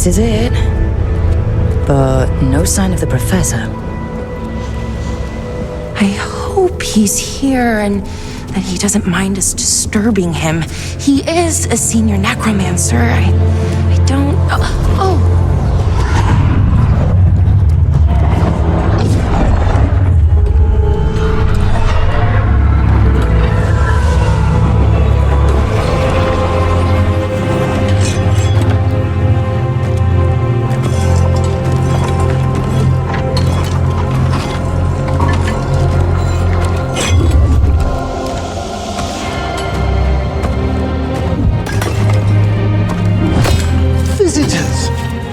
This is it. But no sign of the professor. I hope he's here and that he doesn't mind us disturbing him. He is a senior necromancer. I don't... Oh!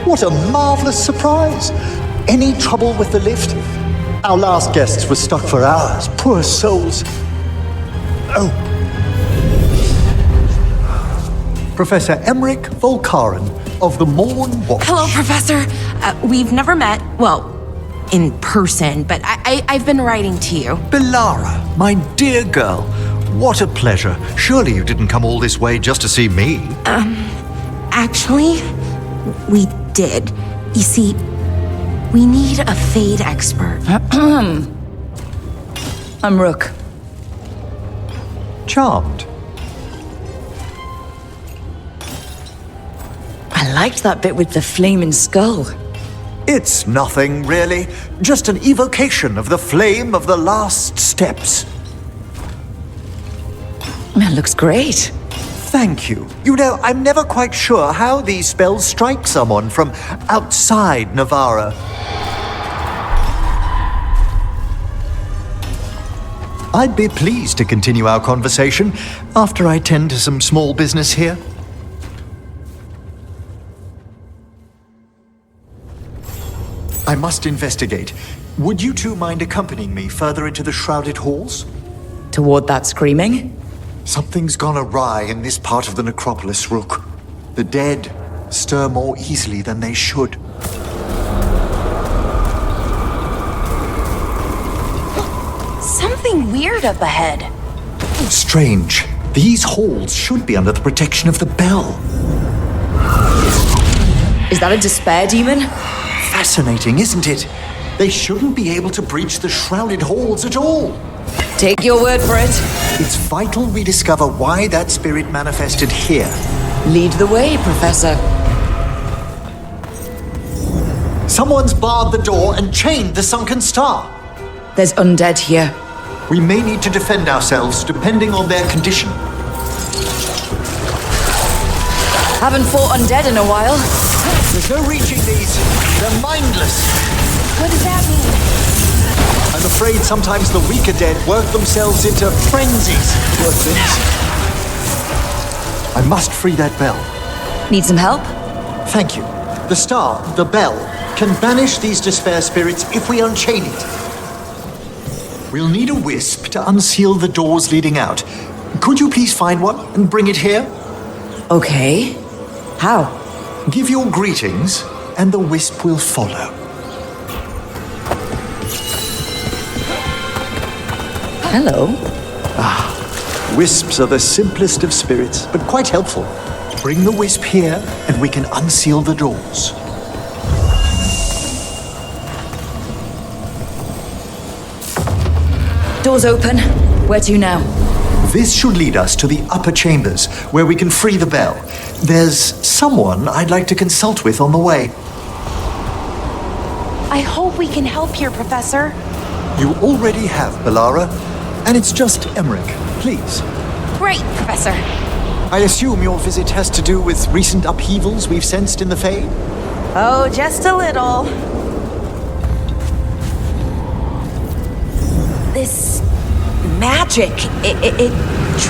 What a marvelous surprise! Any trouble with the lift? Our last guests were stuck for hours. Poor souls. Oh. Professor Emmrich Volkaren of the Morn Watch. Hello, Professor. We've never met, well, in person, but I've been writing to you. Belara, my dear girl, what a pleasure. Surely you didn't come all this way just to see me. Actually, we did. You see, we need a Fade expert. I'm Rook. Charmed. I liked that bit with the flaming skull. It's nothing, really. Just an evocation of the flame of the last steps. That looks great. Thank you. You know, I'm never quite sure how these spells strike someone from outside Navarra. I'd be pleased to continue our conversation after I tend to some small business here. I must investigate. Would you two mind accompanying me further into the shrouded halls? Toward that screaming? Something's gone awry in this part of the necropolis, Rook. The dead stir more easily than they should. Something weird up ahead. Strange. These halls should be under the protection of the bell. Is that a despair demon? Fascinating, isn't it? They shouldn't be able to breach the shrouded halls at all. Take your word for it. It's vital we discover why that spirit manifested here. Lead the way, Professor. Someone's barred the door and chained the sunken star. There's undead here. We may need to defend ourselves depending on their condition. Haven't fought undead in a while. There's no reaching these. They're mindless. What does that mean? I'm afraid sometimes the weaker dead work themselves into frenzies. Poor things. I must free that bell. Need some help? Thank you. The star, the bell, can banish these despair spirits if we unchain it. We'll need a wisp to unseal the doors leading out. Could you please find one and bring it here? Okay. How? Give your greetings, and the wisp will follow. Hello. Wisps are the simplest of spirits, but quite helpful. Bring the wisp here, and we can unseal the doors. Doors open. Where to now? This should lead us to the upper chambers, where we can free the bell. There's someone I'd like to consult with on the way. I hope we can help here, Professor. You already have, Belara, and it's just Emmrich. Please. Great, Professor. I assume your visit has to do with recent upheavals we've sensed in the Fade? Oh, just a little. This magic, it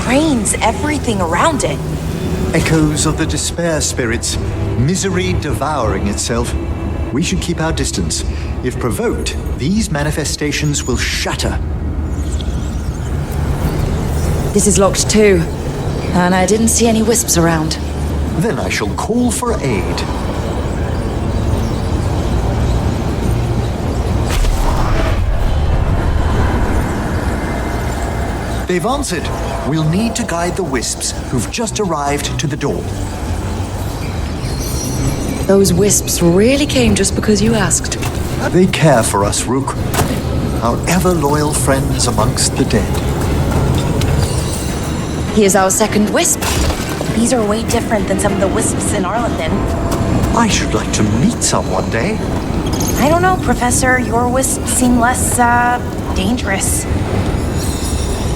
drains everything around it. Echoes of the despair spirits, misery devouring itself. We should keep our distance. If provoked, these manifestations will shatter. This is locked too. And I didn't see any wisps around. Then I shall call for aid. They've answered. We'll need to guide the wisps who've just arrived to the door. Those wisps really came just because you asked. They care for us, Rook. Our ever-loyal friends amongst the dead. Here's our second wisp. These are way different than some of the wisps in Arlethin. I should like to meet some one day. I don't know, Professor. Your wisps seem less, dangerous.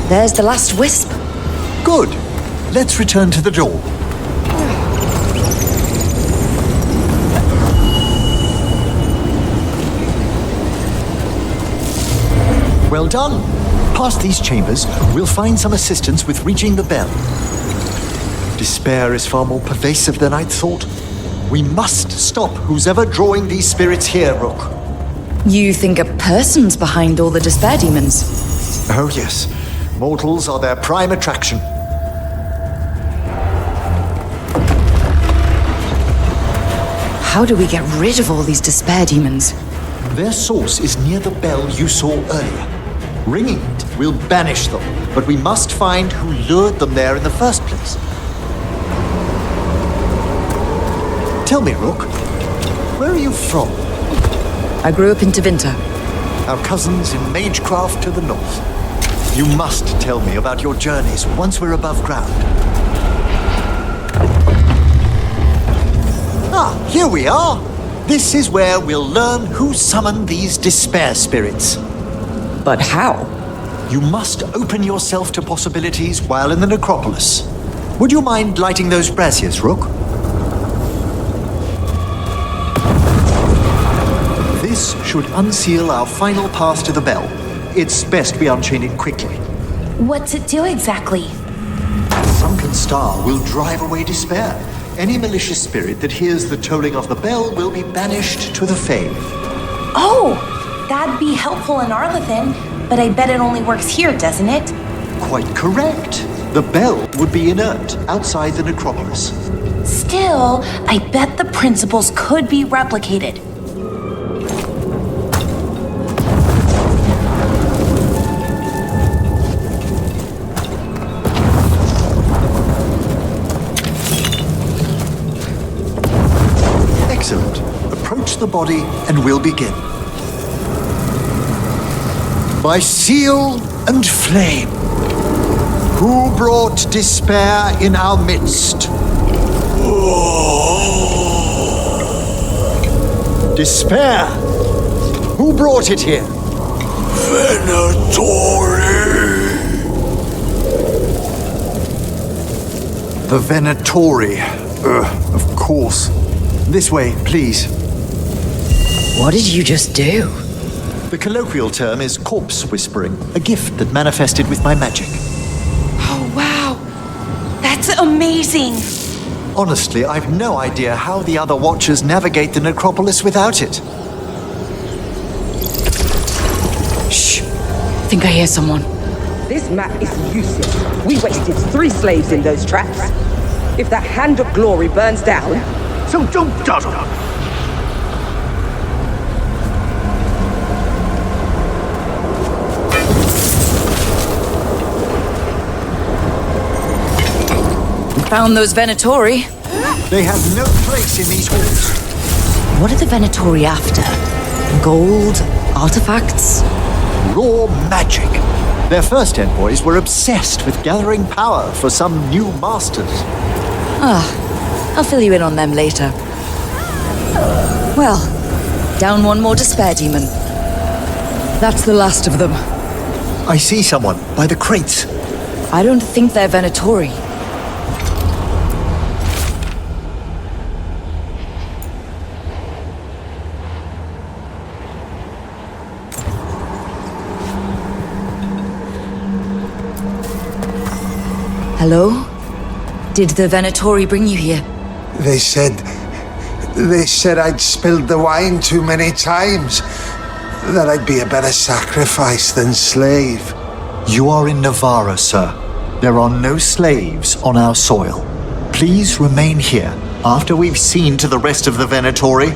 There's the last wisp. Good. Let's return to the door. Well done. Past these chambers, we'll find some assistance with reaching the bell. Despair is far more pervasive than I'd thought. We must stop who's ever drawing these spirits here, Rook. You think a person's behind all the despair demons? Oh, yes. Mortals are their prime attraction. How do we get rid of all these despair demons? Their source is near the bell you saw earlier. Ringing it will banish them, but we must find who lured them there in the first place. Tell me, Rook, where are you from? I grew up in Tevinter. Our cousins in Magecraft to the north. You must tell me about your journeys once we're above ground. Ah, here we are. This is where we'll learn who summoned these despair spirits. But how? You must open yourself to possibilities while in the necropolis. Would you mind lighting those braziers, Rook? This should unseal our final pass to the bell. It's best we unchain it quickly. What's it do exactly? A sunken star will drive away despair. Any malicious spirit that hears the tolling of the bell will be banished to the Fave. Oh, that'd be helpful in Arlethin, but I bet it only works here, doesn't it? Quite correct. The bell would be inert outside the necropolis. Still, I bet the principles could be replicated. Excellent. Approach the body and we'll begin. By seal and flame, who brought despair in our midst? Despair! Who brought it here? Venatori! The Venatori. Of course. This way, please. What did you just do? The colloquial term is corpse whispering, a gift that manifested with my magic. Oh, wow. That's amazing. Honestly, I've no idea how the other Watchers navigate the necropolis without it. Shh. Think I hear someone. This map is useless. We wasted 3 slaves in those traps. If that Hand of Glory burns down... So don't dawdle. Found those Venatori. They have no place in these halls. What are the Venatori after? Gold? Artifacts? Raw magic. Their first envoys were obsessed with gathering power for some new masters. I'll fill you in on them later. Well, down one more despair demon. That's the last of them. I see someone by the crates. I don't think they're Venatori. Hello? Did the Venatori bring you here? They said I'd spilled the wine too many times. That I'd be a better sacrifice than slave. You are in Navarra, sir. There are no slaves on our soil. Please remain here. After we've seen to the rest of the Venatori,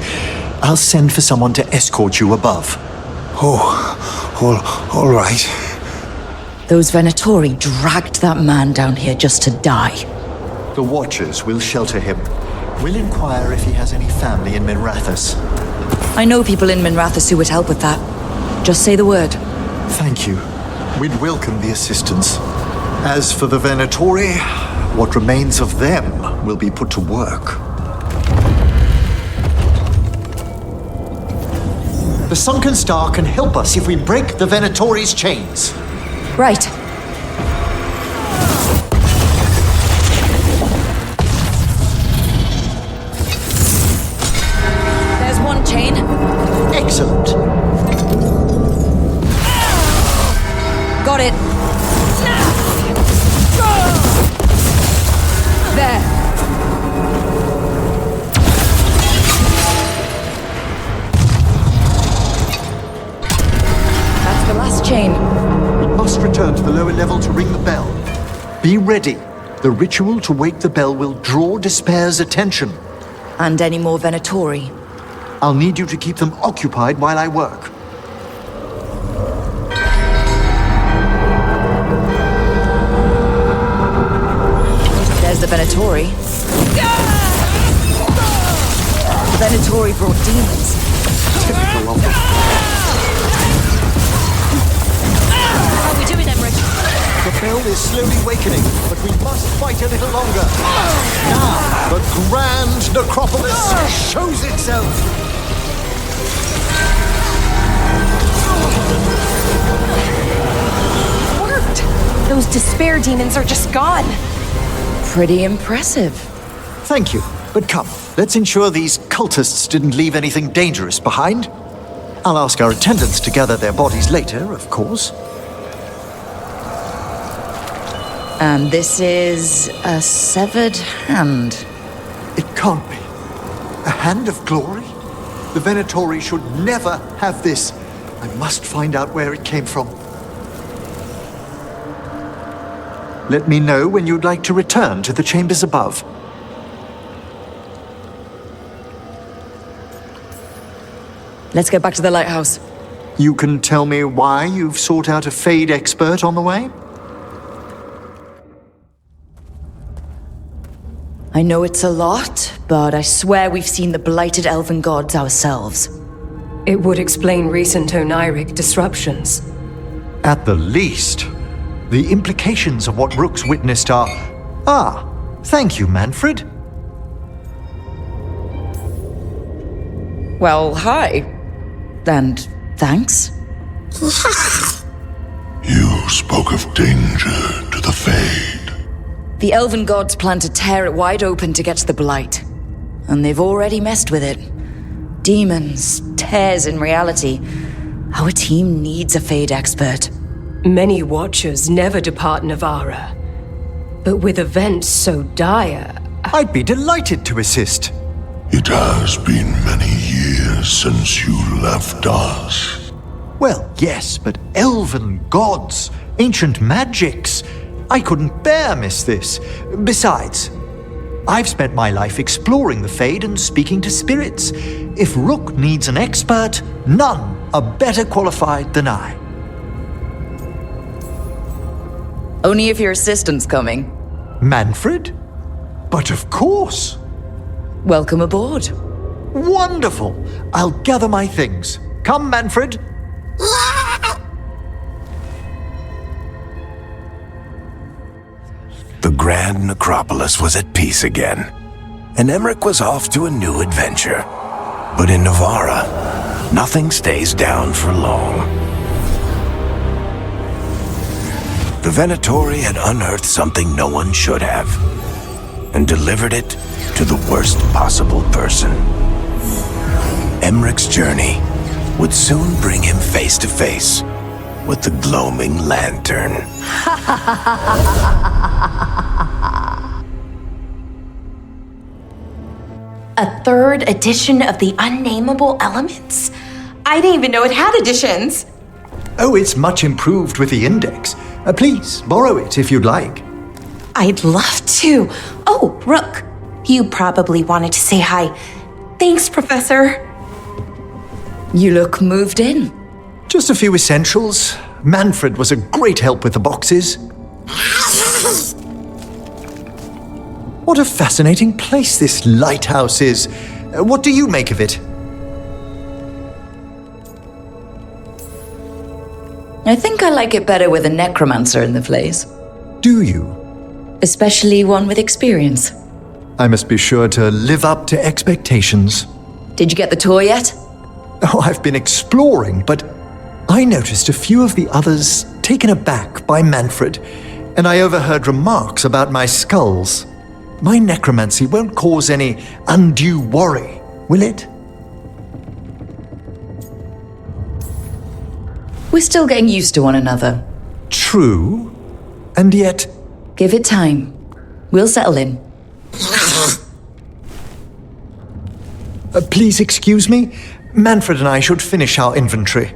I'll send for someone to escort you above. All right. Those Venatori dragged that man down here just to die. The Watchers will shelter him. We'll inquire if he has any family in Minrathous. I know people in Minrathous who would help with that. Just say the word. Thank you. We'd welcome the assistance. As for the Venatori, what remains of them will be put to work. The Sunken Star can help us if we break the Venatori's chains. Right. There's one chain. Excellent. Got it. There. That's the last chain. We must return to the lower level to ring the bell. Be ready. The ritual to wake the bell will draw Despair's attention. And any more Venatori. I'll need you to keep them occupied while I work. There's the Venatori. The Venatori brought demons. Typical of them. How are we doing, Emmrich? The bell is slowly wakening, but we must fight a little longer. Now, the grand necropolis shows itself. Worked! Those despair demons are just gone. Pretty impressive. Thank you, but come, let's ensure these cultists didn't leave anything dangerous behind. I'll ask our attendants to gather their bodies later, of course. And this is a severed hand. It can't be. A hand of glory? The Venatori should never have this. I must find out where it came from. Let me know when you'd like to return to the chambers above. Let's get back to the lighthouse. You can tell me why you've sought out a Fade expert on the way? I know it's a lot, but I swear we've seen the blighted elven gods ourselves. It would explain recent Oniric disruptions. At the least. The implications of what Rook's witnessed are... Ah, thank you, Manfred. Well, hi. And thanks. You spoke of danger to the Fade. The elven gods plan to tear it wide open to get to the blight. And they've already messed with it. Demons, tears in reality. Our team needs a Fade expert. Many Watchers never depart Navara. But with events so dire... I'd be delighted to assist. It has been many years since you left us. Well, yes, but elven gods, ancient magics. I couldn't bear miss this. Besides, I've spent my life exploring the Fade and speaking to spirits. If Rook needs an expert, none are better qualified than I. Only if your assistant's coming. Manfred? But of course. Welcome aboard. Wonderful. I'll gather my things. Come, Manfred. The Grand Necropolis was at peace again, and Emmrich was off to a new adventure. But in Navara, nothing stays down for long. The Venatori had unearthed something no one should have, and delivered it to the worst possible person. Emmrich's journey would soon bring him face to face with the gloaming lantern. A third edition of the Unnameable Elements? I didn't even know it had editions. Oh, it's much improved with the index. Please, borrow it if you'd like. I'd love to. Oh, Rook, you probably wanted to say hi. Thanks, Professor. You look moved in. Just a few essentials. Manfred was a great help with the boxes. What a fascinating place this lighthouse is. What do you make of it? I think I like it better with a necromancer in the place. Do you? Especially one with experience. I must be sure to live up to expectations. Did you get the tour yet? Oh, I've been exploring, but I noticed a few of the others taken aback by Manfred, and I overheard remarks about my skulls. My necromancy won't cause any undue worry, will it? We're still getting used to one another. True, and yet... Give it time. We'll settle in. Please excuse me. Manfred and I should finish our inventory.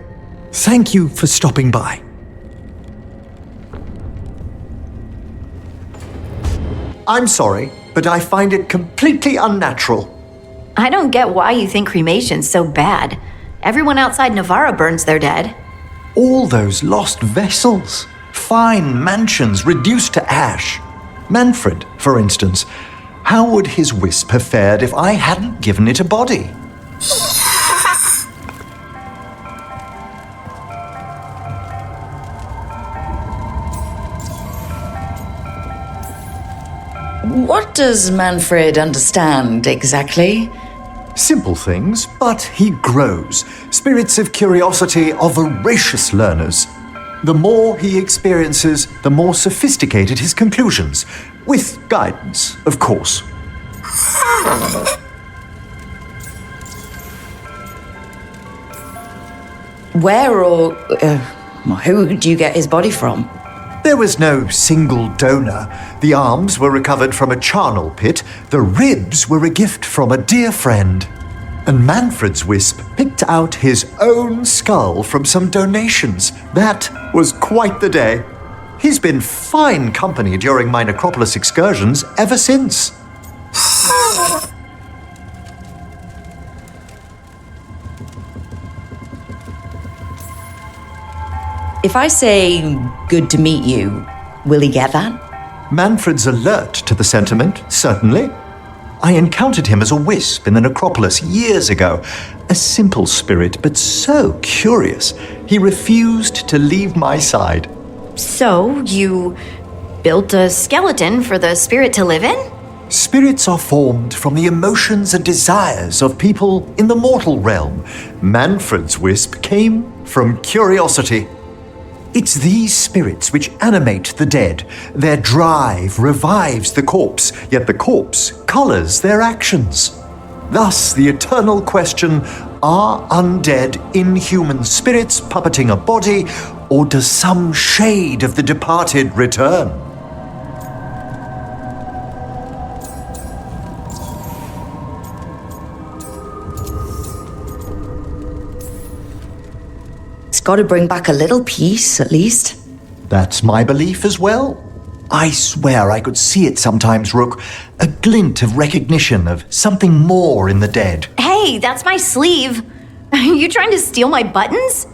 Thank you for stopping by. I'm sorry, but I find it completely unnatural. I don't get why you think cremation's so bad. Everyone outside Navarra burns their dead. All those lost vessels. Fine mansions reduced to ash. Manfred, for instance. How would his wisp have fared if I hadn't given it a body? What does Manfred understand exactly? Simple things, but he grows. Spirits of curiosity are voracious learners. The more he experiences, the more sophisticated his conclusions. With guidance, of course. Where or who did you get his body from? There was no single donor. The arms were recovered from a charnel pit. The ribs were a gift from a dear friend. And Manfred's wisp picked out his own skull from some donations. That was quite the day. He's been fine company during my necropolis excursions ever since. If I say, good to meet you, will he get that? Manfred's alert to the sentiment, certainly. I encountered him as a wisp in the necropolis years ago. A simple spirit, but so curious. He refused to leave my side. So, you built a skeleton for the spirit to live in? Spirits are formed from the emotions and desires of people in the mortal realm. Manfred's wisp came from curiosity. It's these spirits which animate the dead. Their drive revives the corpse, yet the corpse colors their actions. Thus, the eternal question, are undead, inhuman spirits puppeting a body, or does some shade of the departed return? It's got to bring back a little peace, at least. That's my belief as well. I swear I could see it sometimes, Rook. A glint of recognition of something more in the dead. Hey, that's my sleeve. Are you trying to steal my buttons?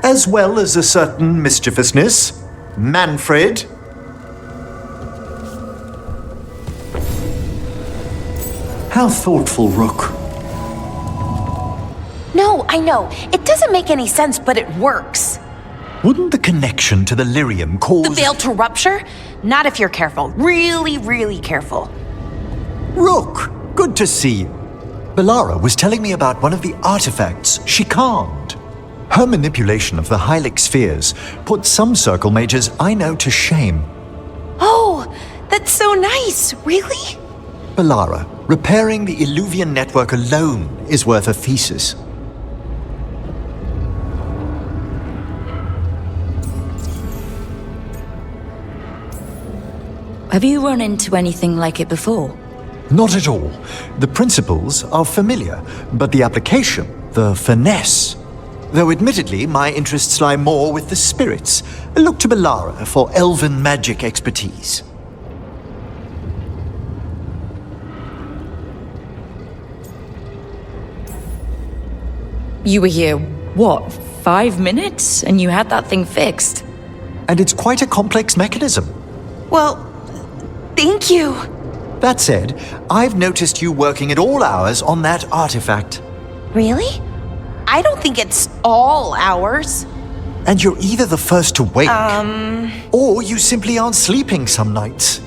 As well as a certain mischievousness. Manfred. How thoughtful, Rook. No, I know. It doesn't make any sense, but it works. Wouldn't the connection to the lyrium cause... The veil to rupture? Not if you're careful. Really, really careful. Rook, good to see you. Belara was telling me about one of the artifacts she calmed. Her manipulation of the Hylic spheres put some circle mages I know to shame. Oh, that's so nice. Really? Belara, repairing the Illuvian network alone is worth a thesis. Have you run into anything like it before? Not at all. The principles are familiar, but the application, the finesse. Though admittedly, my interests lie more with the spirits. Look to Belara for elven magic expertise. You were here, what, 5 minutes? And you had that thing fixed? And it's quite a complex mechanism. Well, thank you. That said, I've noticed you working at all hours on that artifact. Really? I don't think it's all hours. And you're either the first to wake, or you simply aren't sleeping some nights.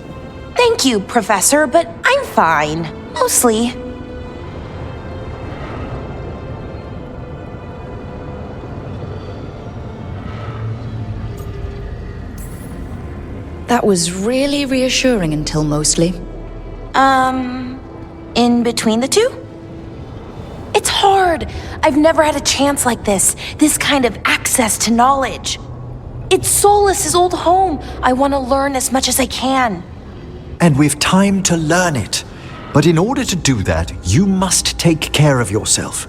Thank you, Professor, but I'm fine. Mostly. That was really reassuring until mostly. In between the two? It's hard. I've never had a chance like this kind of access to knowledge. It's Solas's old home. I want to learn as much as I can. And we've time to learn it. But in order to do that, you must take care of yourself.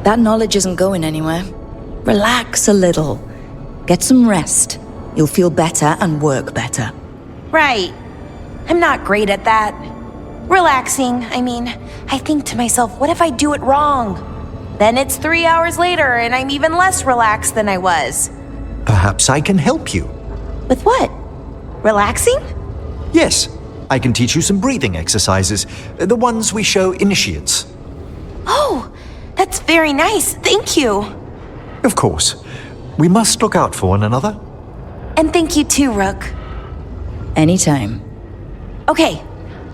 That knowledge isn't going anywhere. Relax a little. Get some rest. You'll feel better and work better. Right. I'm not great at that. Relaxing, I think to myself, what if I do it wrong? Then it's 3 hours later and I'm even less relaxed than I was. Perhaps I can help you. With what? Relaxing? Yes, I can teach you some breathing exercises, the ones we show initiates. Oh, that's very nice. Thank you. Of course. We must look out for one another. And thank you too, Rook. Anytime. Okay,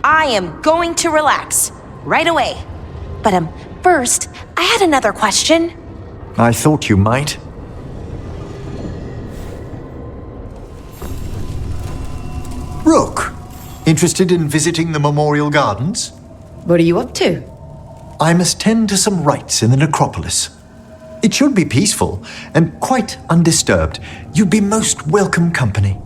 I am going to relax right away. But first, I had another question. I thought you might. Rook, interested in visiting the Memorial Gardens? What are you up to? I must tend to some rites in the necropolis. It should be peaceful and quite undisturbed. You'd be most welcome company.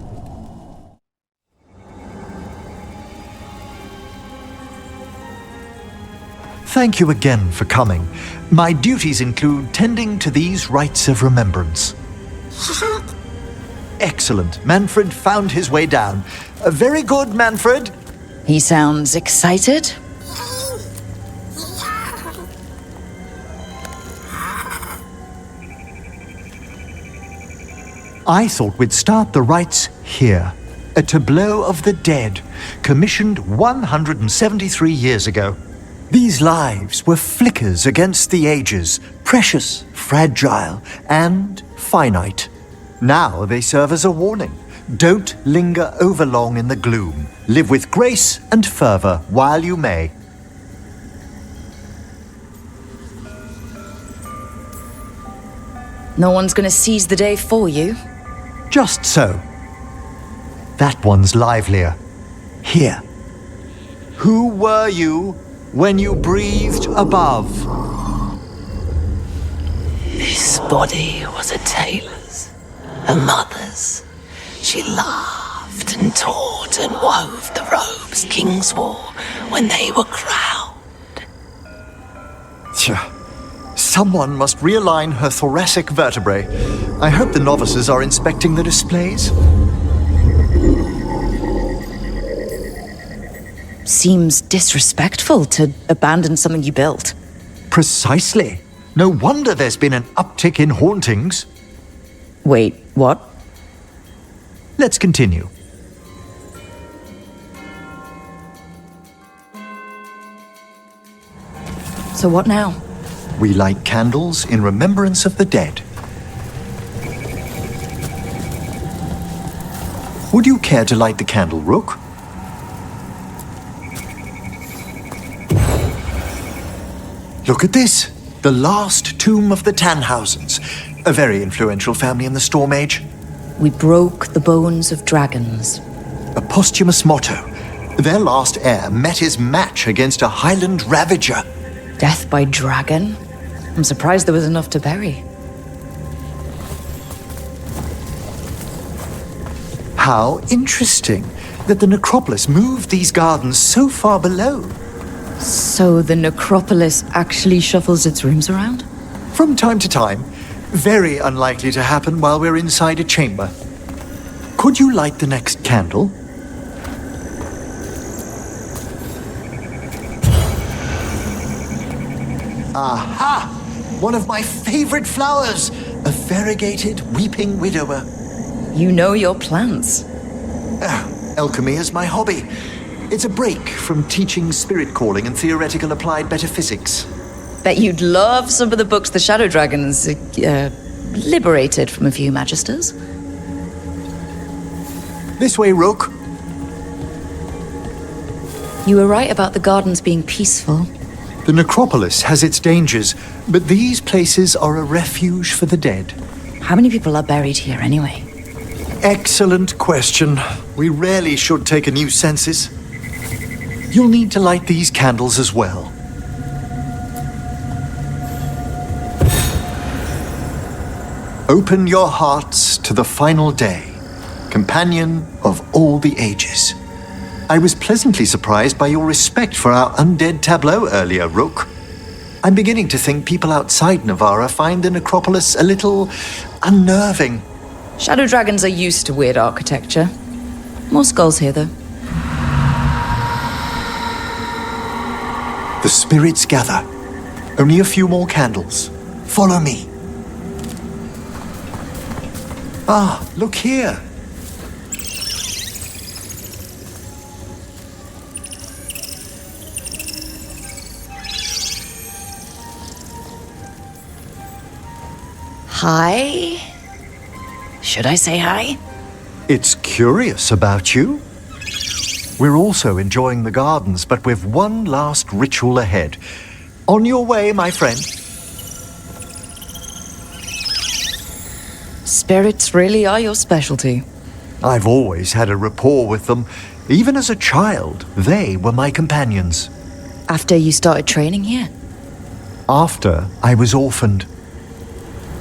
Thank you again for coming. My duties include tending to these rites of remembrance. Excellent. Manfred found his way down. Very good, Manfred. He sounds excited. I thought we'd start the rites here. A tableau of the dead, commissioned 173 years ago. These lives were flickers against the ages, precious, fragile, and finite. Now they serve as a warning. Don't linger overlong in the gloom. Live with grace and fervor while you may. No one's gonna seize the day for you. Just so. That one's livelier. Here. Who were you when you breathed above? This body was a tailor's, a mother's. She laughed and taught and wove the robes kings wore when they were crowned. Someone must realign her thoracic vertebrae. I hope the novices are inspecting the displays. Seems disrespectful to abandon something you built. Precisely. No wonder there's been an uptick in hauntings. Wait, what? Let's continue. So what now? We light candles in remembrance of the dead. Would you care to light the candle, Rook? Look at this. The last tomb of the Tannhausens. A very influential family in the Storm Age. We broke the bones of dragons. A posthumous motto. Their last heir met his match against a Highland Ravager. Death by dragon? I'm surprised there was enough to bury. How interesting that the necropolis moved these gardens so far below. So the necropolis actually shuffles its rooms around? From time to time. Very unlikely to happen while we're inside a chamber. Could you light the next candle? Aha! one of my favorite flowers, a variegated weeping widower. You know your plants. Alchemy is my hobby. It's a break from teaching spirit calling and theoretical applied metaphysics. Bet you'd love some of the books the Shadow Dragons liberated from a few magisters. This way, Rook. You were right about the gardens being peaceful. The necropolis has its dangers, but these places are a refuge for the dead. How many people are buried here anyway? Excellent question. We rarely should take a new census. You'll need to light these candles as well. Open your hearts to the final day, companion of all the ages. I was pleasantly surprised by your respect for our undead tableau earlier, Rook. I'm beginning to think people outside Navarra find the necropolis a little unnerving. Shadow Dragons are used to weird architecture. More skulls here, though. The spirits gather. Only a few more candles. Follow me. Ah, look here. Hi? Should I say hi? It's curious about you. We're also enjoying the gardens, but with one last ritual ahead. On your way, my friend. Spirits really are your specialty. I've always had a rapport with them. Even as a child, they were my companions. After you started training here? After I was orphaned.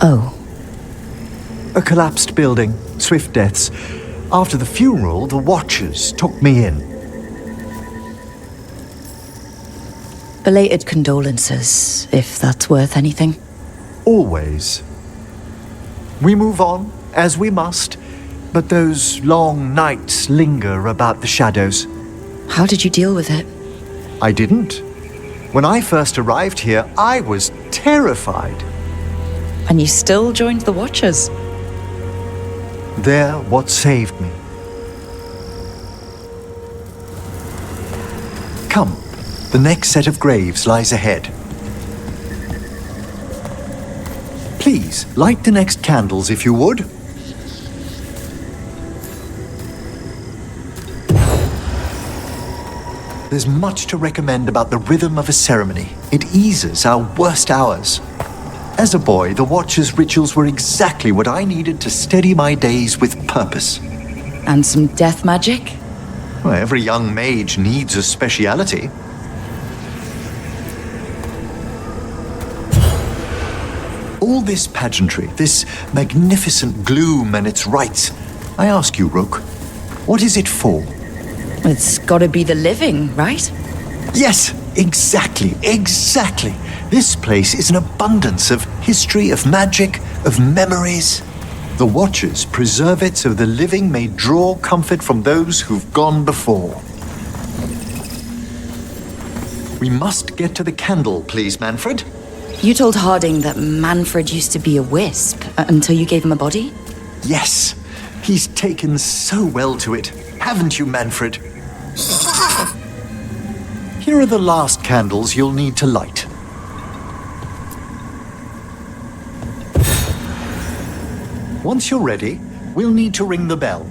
Oh. A collapsed building, swift deaths. After the funeral, the Watchers took me in. Belated condolences, if that's worth anything. Always. We move on, as we must, but those long nights linger about the shadows. How did you deal with it? I didn't. When I first arrived here, I was terrified. And you still joined the Watchers? They're what saved me. Come, the next set of graves lies ahead. Please, light the next candles if you would. There's much to recommend about the rhythm of a ceremony. It eases our worst hours. As a boy, the Watcher's rituals were exactly what I needed to steady my days with purpose. And some death magic? Well, every young mage needs a speciality. All this pageantry, this magnificent gloom and its rites, I ask you, Rook, what is it for? It's gotta be the living, right? Yes, exactly. This place is an abundance of history, of magic, of memories. The Watchers preserve it so the living may draw comfort from those who've gone before. We must get to the candle, please, Manfred. You told Harding that Manfred used to be a wisp until you gave him a body? Yes, he's taken so well to it. Haven't you, Manfred? Here are the last candles you'll need to light. Once you're ready, we'll need to ring the bell.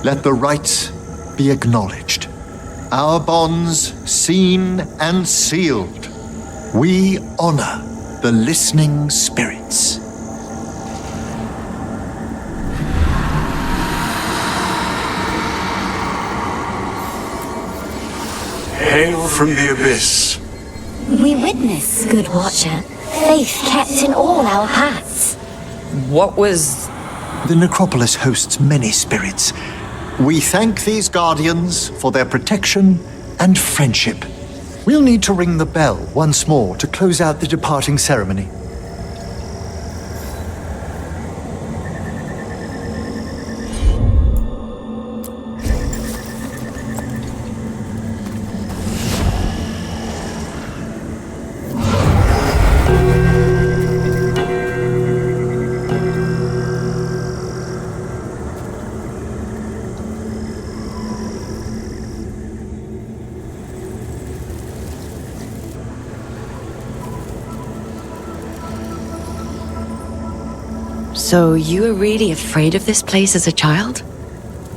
Let the rites be acknowledged. Our bonds seen and sealed. We honor the listening spirits. Hail from the abyss. We witness, good Watcher, faith kept in all our paths. What was... The necropolis hosts many spirits. We thank these guardians for their protection and friendship. We'll need to ring the bell once more to close out the departing ceremony. So you were really afraid of this place as a child?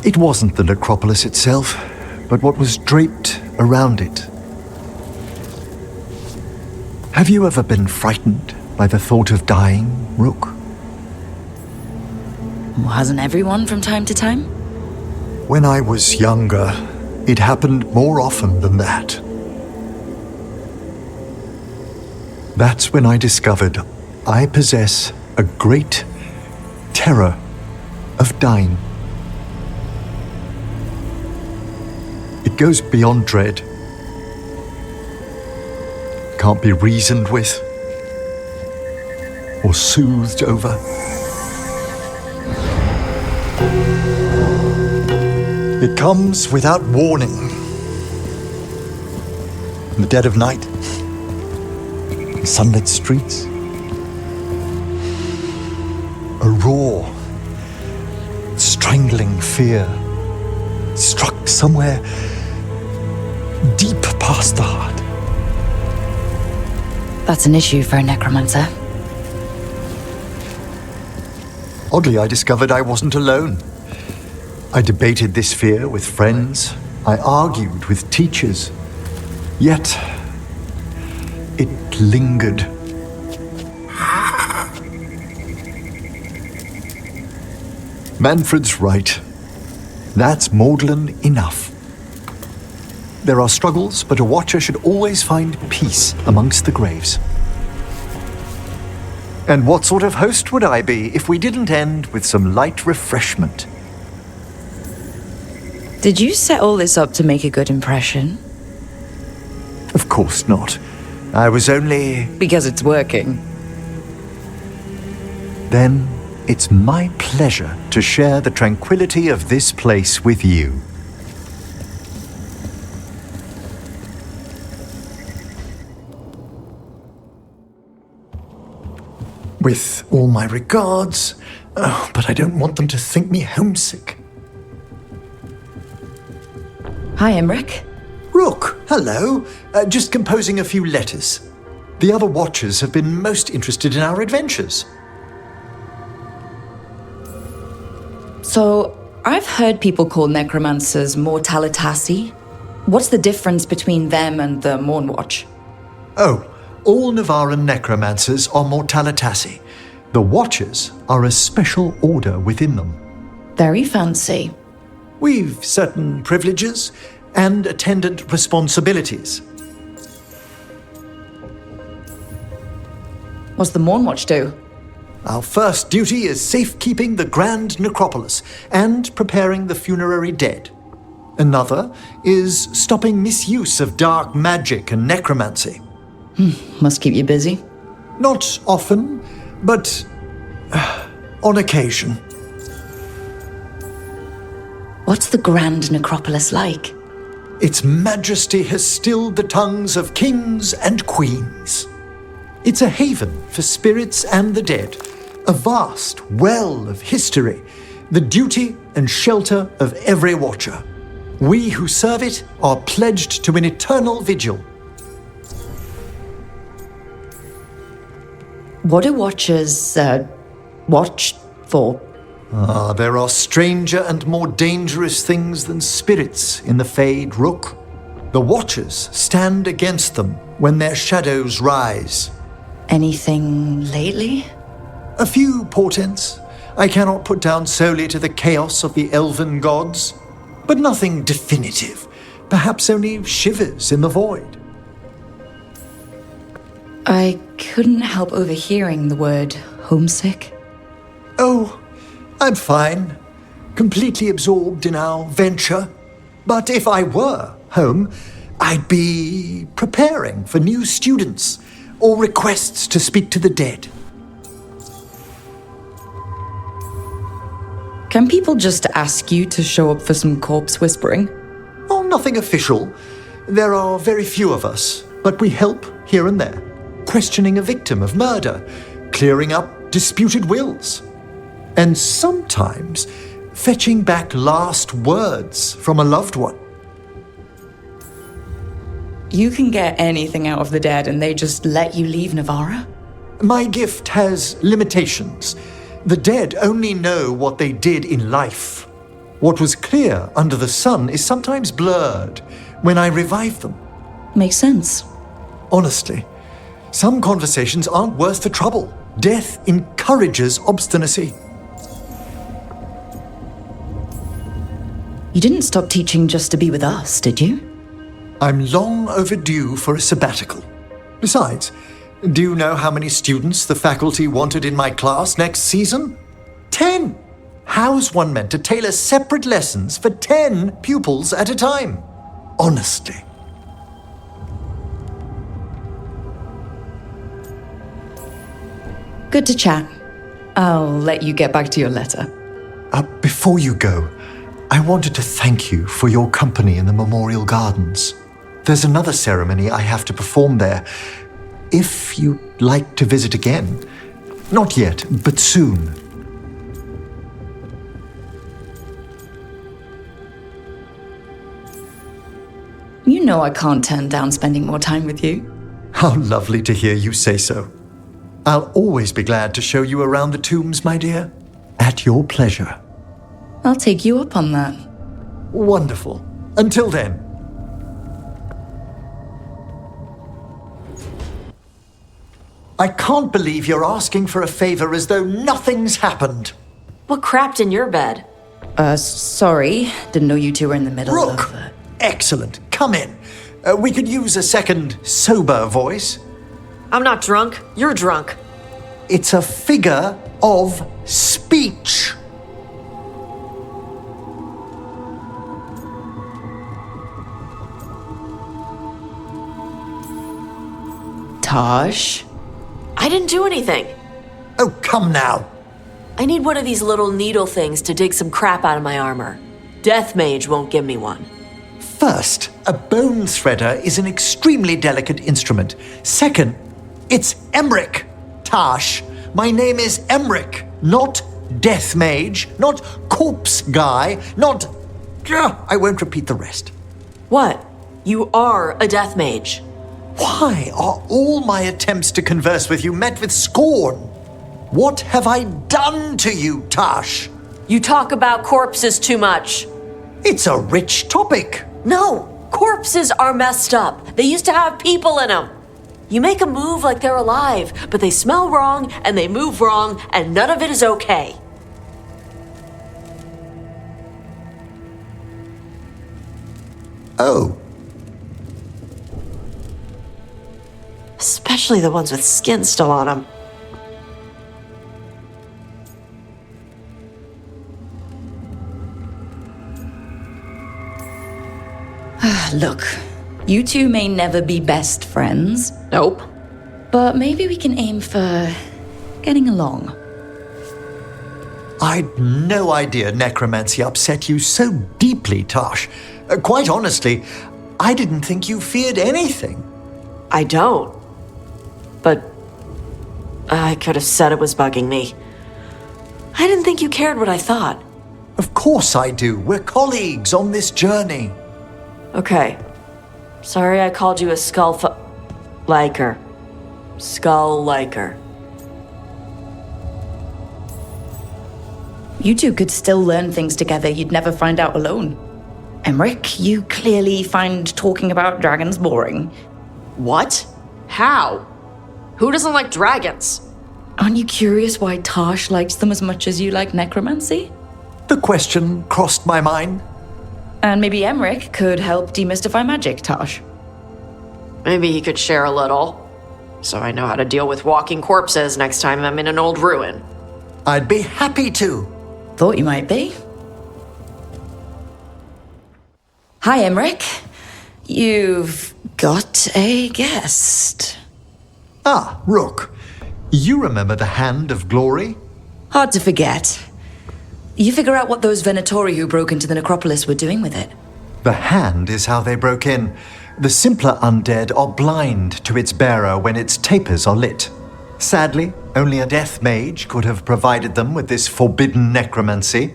It wasn't the necropolis itself, but what was draped around it. Have you ever been frightened by the thought of dying, Rook? Hasn't everyone from time to time? When I was younger, it happened more often than that. That's when I discovered I possess a great terror of dying. It goes beyond dread. Can't be reasoned with or soothed over. It comes without warning. In the dead of night, in sunlit streets, a raw, strangling fear struck somewhere deep past the heart. That's an issue for a necromancer. Oddly, I discovered I wasn't alone. I debated this fear with friends. I argued with teachers. Yet, it lingered. Manfred's right. That's maudlin enough. There are struggles, but a watcher should always find peace amongst the graves. And what sort of host would I be if we didn't end with some light refreshment? Did you set all this up to make a good impression? Of course not. I was only... Because it's working. Then it's my pleasure to share the tranquility of this place with you. With all my regards, but I don't want them to think me homesick. Hi, Emmrich. Rook, hello. Just composing a few letters. The other Watchers have been most interested in our adventures. So, I've heard people call necromancers mortalitasi. What's the difference between them and the Mornwatch? Oh, all Navaran necromancers are mortalitasi. The Watchers are a special order within them. Very fancy. We've certain privileges and attendant responsibilities. What's the Mornwatch do? Our first duty is safekeeping the Grand Necropolis and preparing the funerary dead. Another is stopping misuse of dark magic and necromancy. Must keep you busy. Not often, but on occasion. What's the Grand Necropolis like? Its majesty has stilled the tongues of kings and queens. It's a haven for spirits and the dead, a vast well of history, the duty and shelter of every watcher. We who serve it are pledged to an eternal vigil. What do Watchers, watch for? There are stranger and more dangerous things than spirits in the Fade, Rook. The Watchers stand against them when their shadows rise. Anything lately? A few portents I cannot put down solely to the chaos of the elven gods, but nothing definitive. Perhaps only shivers in the void. I couldn't help overhearing the word homesick. Oh, I'm fine. completely absorbed in our venture. But if I were home, I'd be preparing for new students or requests to speak to the dead. Can people just ask you to show up for some corpse whispering? Oh, nothing official. There are very few of us, but we help here and there. Questioning a victim of murder, clearing up disputed wills, and sometimes fetching back last words from a loved one. You can get anything out of the dead and they just let you leave Navarra? My gift has limitations. The dead only know what they did in life. What was clear under the sun is sometimes blurred when I revive them. Makes sense. Honestly, some conversations aren't worth the trouble. Death encourages obstinacy. You didn't stop teaching just to be with us, did you? I'm long overdue for a sabbatical. Besides, do you know how many students the faculty wanted in my class next season? 10! How's one meant to tailor separate lessons for 10 pupils at a time? Honestly. Good to chat. I'll let you get back to your letter. Before you go, I wanted to thank you for your company in the Memorial Gardens. There's another ceremony I have to perform there. If you'd like to visit again. Not yet, but soon. You know I can't turn down spending more time with you. How lovely to hear you say so. I'll always be glad to show you around the tombs, my dear. At your pleasure. I'll take you up on that. Wonderful. Until then. I can't believe you're asking for a favor as though nothing's happened. What crapped in your bed? Sorry. Didn't know you two were in the middle Rook! of... Excellent. Come in. We could use a second sober voice. I'm not drunk. You're drunk. It's a figure of speech. Tosh? I didn't do anything. Oh, come now. I need one of these little needle things to dig some crap out of my armor. Death Mage won't give me one. First, a bone threader is an extremely delicate instrument. Second, it's Emmrich. Tash, my name is Emmrich, not Death Mage, not Corpse Guy, not... I won't repeat the rest. What? You are a Death Mage. Why are all my attempts to converse with you met with scorn? What have I done to you, Tash? You talk about corpses too much. It's a rich topic. No, corpses are messed up. They used to have people in them. You make a move like they're alive, but they smell wrong and they move wrong, and none of it is okay. Oh. Especially the ones with skin still on them. Look, you two may never be best friends. Nope. But maybe we can aim for getting along. I'd no idea necromancy upset you so deeply, Tosh. Quite honestly, I didn't think you feared anything. I don't. But I could have said it was bugging me. I didn't think you cared what I thought. Of course I do. We're colleagues on this journey. Okay. Sorry I called you a liker. Skull liker. You two could still learn things together you'd never find out alone. Emmrich, you clearly find talking about dragons boring. What? How? Who doesn't like dragons? Aren't you curious why Tash likes them as much as you like necromancy? The question crossed my mind. And maybe Emmrich could help demystify magic, Tash. Maybe he could share a little, so I know how to deal with walking corpses next time I'm in an old ruin. I'd be happy to. Thought you might be. Hi, Emmrich. You've got a guest. Ah, Rook. You remember the Hand of Glory? Hard to forget. You figure out what those Venatori who broke into the necropolis were doing with it. The hand is how they broke in. The simpler undead are blind to its bearer when its tapers are lit. Sadly, only a death mage could have provided them with this forbidden necromancy.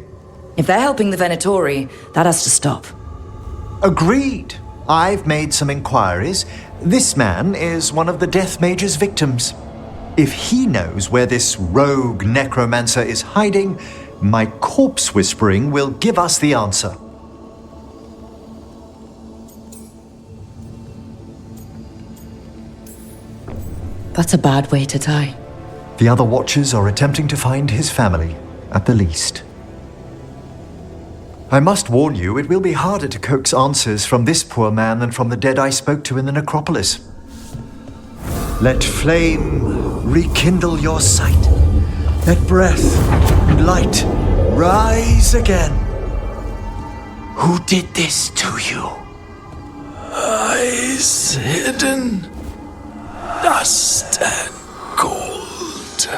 If they're helping the Venatori, that has to stop. Agreed. I've made some inquiries. This man is one of the death mage's victims. If he knows where this rogue necromancer is hiding, my corpse whispering will give us the answer. That's a bad way to die. The other Watchers are attempting to find his family, at the least. I must warn you, it will be harder to coax answers from this poor man than from the dead I spoke to in the necropolis. Let flame rekindle your sight. Let breath and light rise again. Who did this to you? Eyes hidden, dust and gold.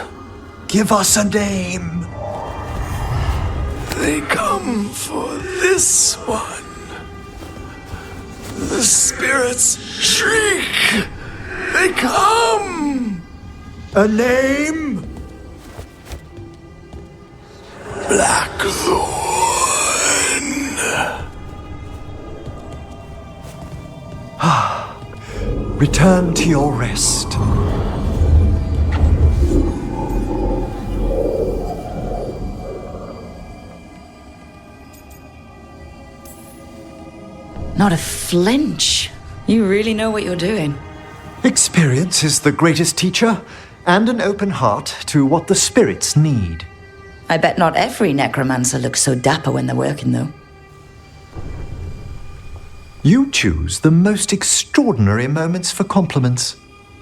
Give us a name. They come for this one. The spirits shriek. They come. A name? Blackthorn. Return to your rest. Not a flinch. You really know what you're doing. Experience is the greatest teacher, and an open heart to what the spirits need. I bet not every necromancer looks so dapper when they're working, though. You choose the most extraordinary moments for compliments.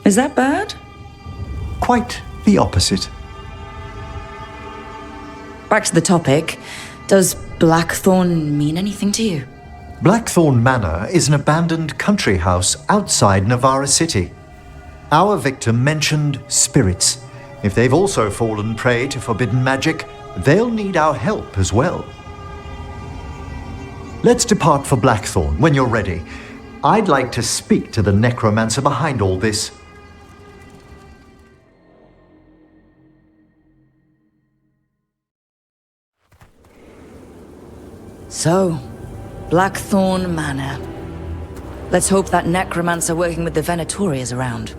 Is that bad? Quite the opposite. Back to the topic. Does Blackthorn mean anything to you? Blackthorn Manor is an abandoned country house outside Navarra City. Our victim mentioned spirits. If they've also fallen prey to forbidden magic, they'll need our help as well. Let's depart for Blackthorn when you're ready. I'd like to speak to the necromancer behind all this. So, Blackthorn Manor. Let's hope that necromancer working with the Venatori is around.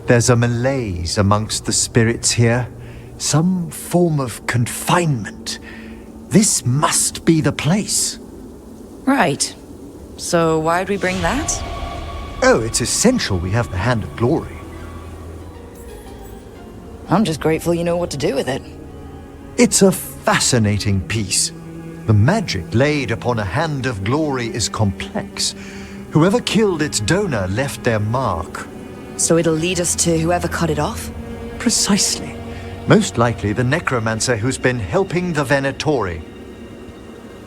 There's a malaise amongst the spirits here. Some form of confinement. This must be the place. Right. So why'd we bring that? Oh, it's essential we have the Hand of Glory. I'm just grateful you know what to do with it. It's a fascinating piece. The magic laid upon a Hand of Glory is complex. Whoever killed its donor left their mark. So it'll lead us to whoever cut it off? Precisely. Most likely the necromancer who's been helping the Venatori.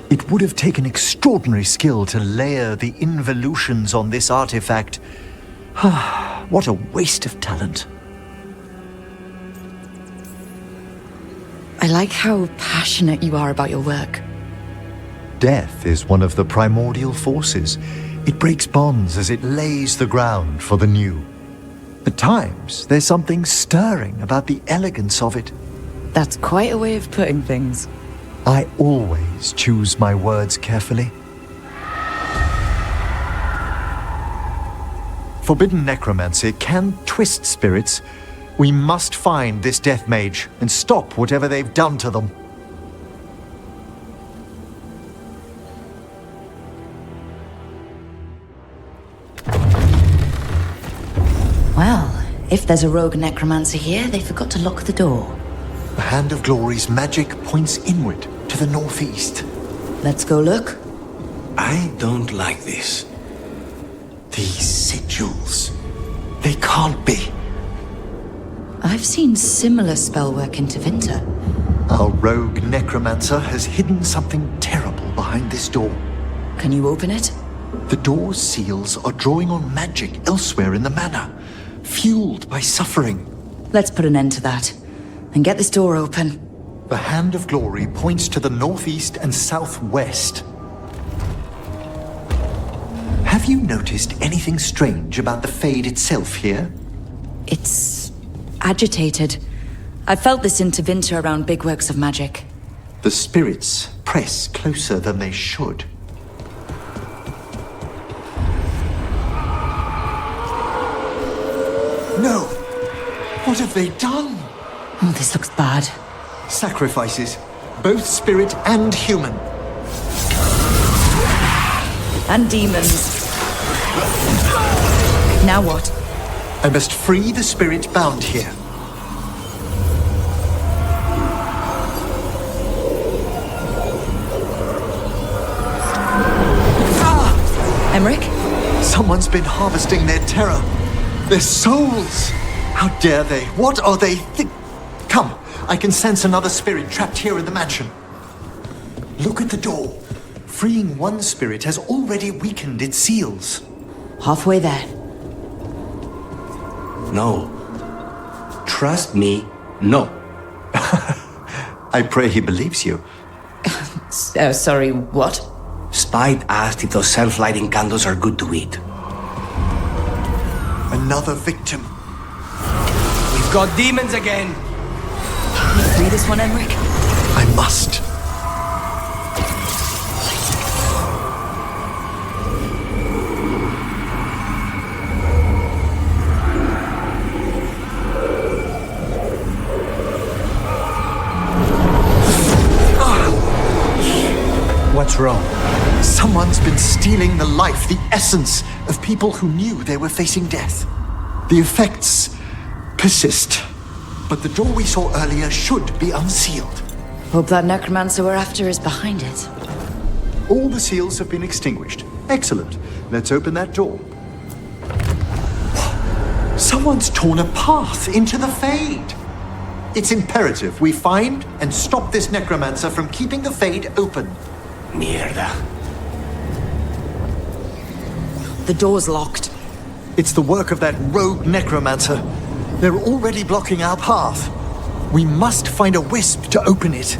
It would have taken extraordinary skill to layer the involutions on this artifact. What a waste of talent. I like how passionate you are about your work. Death is one of the primordial forces. It breaks bonds as it lays the ground for the new. At times, there's something stirring about the elegance of it. That's quite a way of putting things. I always choose my words carefully. Forbidden necromancy can twist spirits. We must find this death mage and stop whatever they've done to them. Well, if there's a rogue necromancer here, they forgot to lock the door. The Hand of Glory's magic points inward to the northeast. Let's go look. I don't like this. These sigils. They can't be. I've seen similar spellwork in Tevinter. Our rogue necromancer has hidden something terrible behind this door. Can you open it? The door's seals are drawing on magic elsewhere in the manor, fueled by suffering. Let's put an end to that, and get this door open. The Hand of Glory points to the northeast and southwest. Have you noticed anything strange about the Fade itself here? It's agitated. I felt this interwinter around big works of magic. The spirits press closer than they should. No! What have they done? Oh, this looks bad. Sacrifices, both spirit and human. And demons. Now what? I must free the spirit bound here. Emmrich? Someone's been harvesting their terror. Their souls! How dare they? What are they Come, I can sense another spirit trapped here in the mansion. Look at the door. Freeing one spirit has already weakened its seals. Halfway there. No. Trust me, no. I pray he believes you. Sorry, what? Spite asked if those self-lighting candles are good to eat. Another victim. We've got demons again. Can you free this one, Emmrich? I must. What's wrong? Someone's been stealing the life, the essence of people who knew they were facing death. The effects persist, but the door we saw earlier should be unsealed. Hope that necromancer we're after is behind it. All the seals have been extinguished. Excellent. Let's open that door. Someone's torn a path into the Fade. It's imperative we find and stop this necromancer from keeping the Fade open. Mierda. The door's locked. It's the work of that rogue necromancer. They're already blocking our path. We must find a wisp to open it.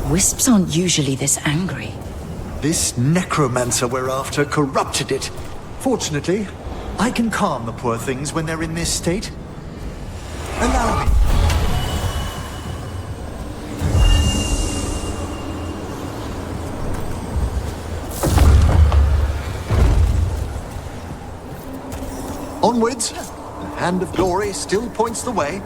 Wisps aren't usually this angry. This necromancer we're after corrupted it. Fortunately, I can calm the poor things when they're in this state. Allow me. Onwards. The Hand of Glory still points the way.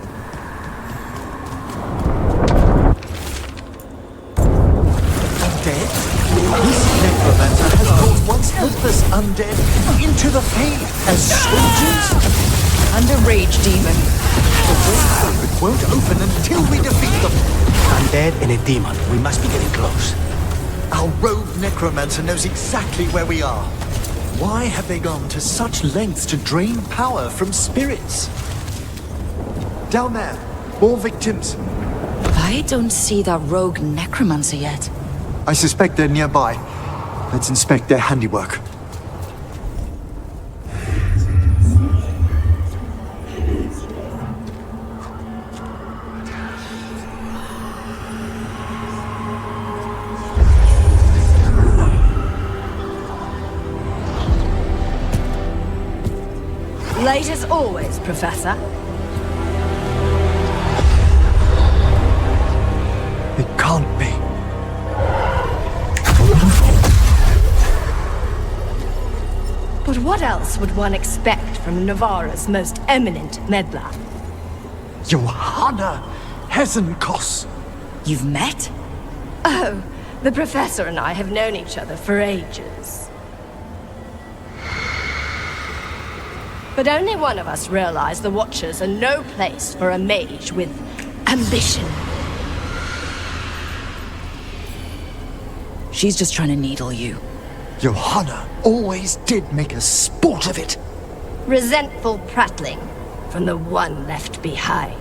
Undead? This necromancer has brought once helpless undead into the Fade as soldiers? And a rage demon. The way won't open until we defeat them. Undead and a demon. We must be getting close. Our rogue necromancer knows exactly where we are. Why have they gone to such lengths to drain power from spirits? Down there, more victims. I don't see that rogue necromancer yet. I suspect they're nearby. Let's inspect their handiwork. Late as always, Professor. It can't be. But what else would one expect from Navarra's most eminent meddler? Johanna Hesenkos. You've met? Oh, the Professor and I have known each other for ages. But only one of us realized the Watchers are no place for a mage with ambition. She's just trying to needle you. Johanna always did make a sport of it. Resentful prattling from the one left behind.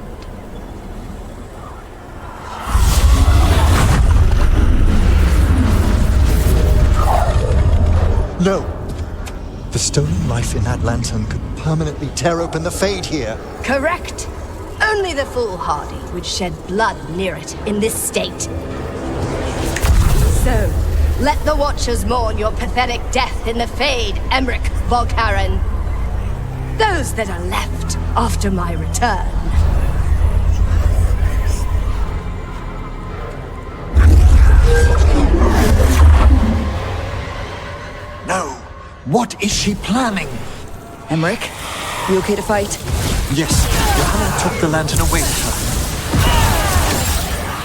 No. The stolen life in that lantern could permanently tear open the Fade here. Correct. Only the foolhardy would shed blood near it in this state. So, let the Watchers mourn your pathetic death in the Fade, Emmrich Volkaren. Those that are left after my return. No. What is she planning? Emmrich, you okay to fight? Yes. Johanna took the lantern away with her.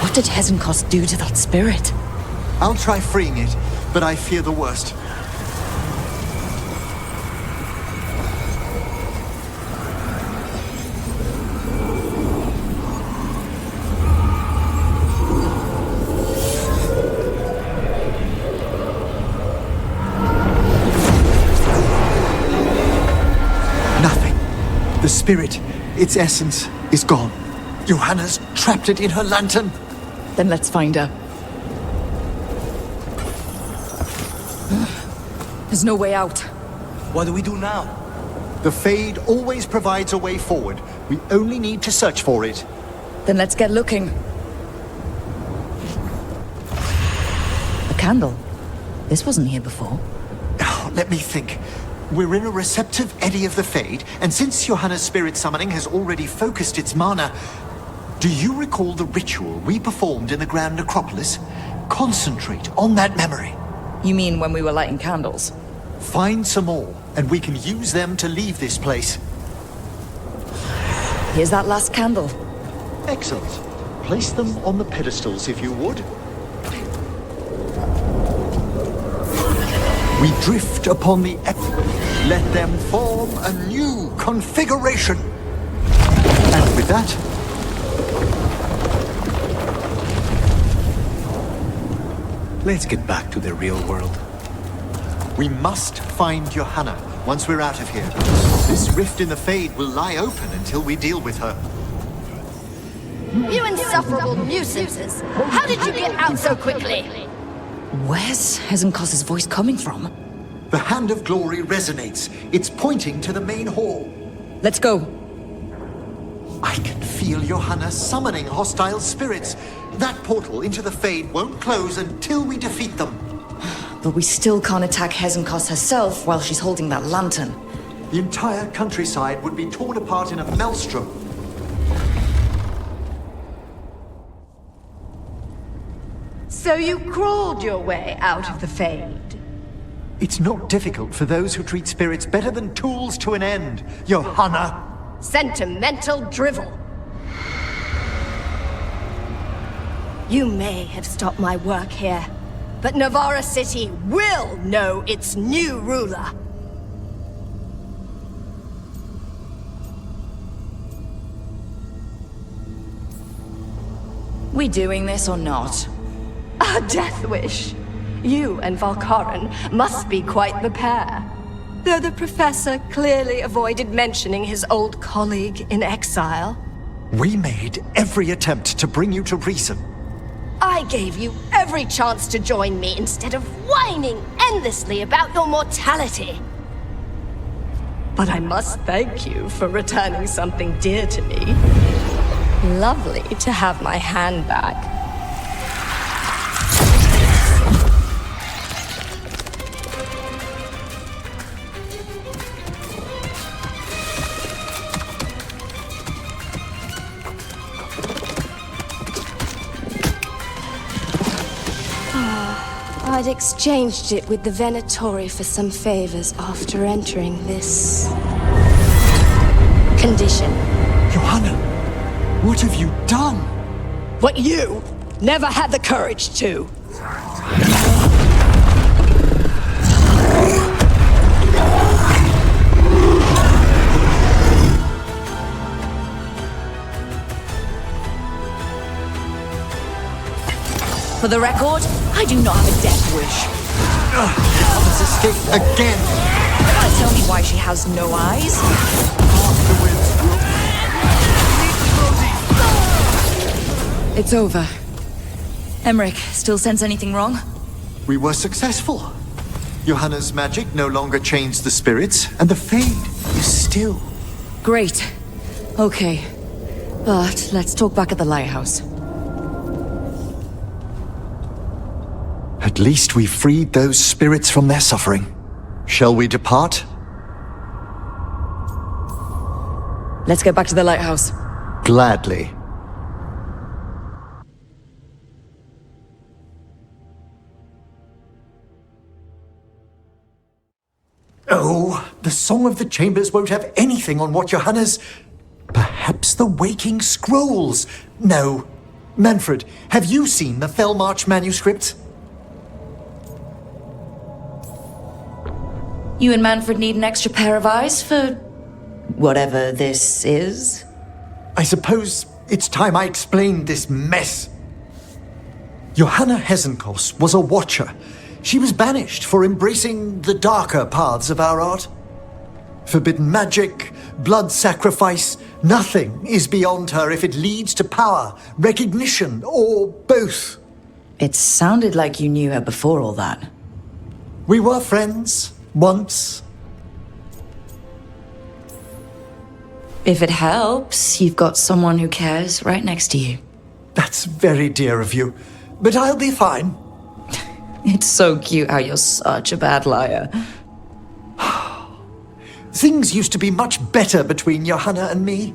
What did Hezenkos do to that spirit? I'll try freeing it, but I fear the worst. The spirit, its essence, is gone. Johanna's trapped it in her lantern. Then let's find her. There's no way out. What do we do now? The Fade always provides a way forward. We only need to search for it. Then let's get looking. A candle? This wasn't here before. Oh, let me think. We're in a receptive eddy of the Fade, and since Johanna's spirit summoning has already focused its mana, do you recall the ritual we performed in the Grand Necropolis? Concentrate on that memory. You mean when we were lighting candles? Find some more, and we can use them to leave this place. Here's that last candle. Excellent. Place them on the pedestals if you would. We drift upon the let them form a new configuration. And with that, let's get back to the real world. We must find Johanna once we're out of here. This rift in the Fade will lie open until we deal with her. You insufferable nuisances! How did you get out so quickly? Where's Hezenkos' voice coming from? The Hand of Glory resonates. It's pointing to the main hall. Let's go. I can feel Johanna summoning hostile spirits. That portal into the Fade won't close until we defeat them. But we still can't attack Hezenkos herself while she's holding that lantern. The entire countryside would be torn apart in a maelstrom. So you crawled your way out of the Fade? It's not difficult for those who treat spirits better than tools to an end, Johanna. Sentimental drivel. You may have stopped my work here, but Navarra City will know its new ruler. We doing this or not? A death wish. You and Volkaren must be quite the pair. Though the professor clearly avoided mentioning his old colleague in exile. We made every attempt to bring you to reason. I gave you every chance to join me instead of whining endlessly about your mortality. But I must thank you for returning something dear to me. Lovely to have my hand back. I'd exchanged it with the Venatori for some favors after entering this condition. Johanna, what have you done? What you never had the courage to. For the record, I do not have a death wish. Let's escape again. Tell me why she has no eyes. It's over. Emmrich, still sense anything wrong? We were successful. Johanna's magic no longer chains the spirits, and the Fade is still. Great. Okay. But let's talk back at the lighthouse. At least we freed those spirits from their suffering. Shall we depart? Let's get back to the lighthouse. Gladly. Oh, the Song of the Chambers won't have anything on what Johanna's... Perhaps the Waking Scrolls? No. Manfred, have you seen the Fellmarch manuscript? You and Manfred need an extra pair of eyes for... whatever this is? I suppose it's time I explained this mess. Johanna Hesenkos was a watcher. She was banished for embracing the darker paths of our art. Forbidden magic, blood sacrifice, nothing is beyond her if it leads to power, recognition, or both. It sounded like you knew her before all that. We were friends, once. If it helps, you've got someone who cares right next to you. That's very dear of you, but I'll be fine. It's so cute how you're such a bad liar. Things used to be much better between Johanna and me.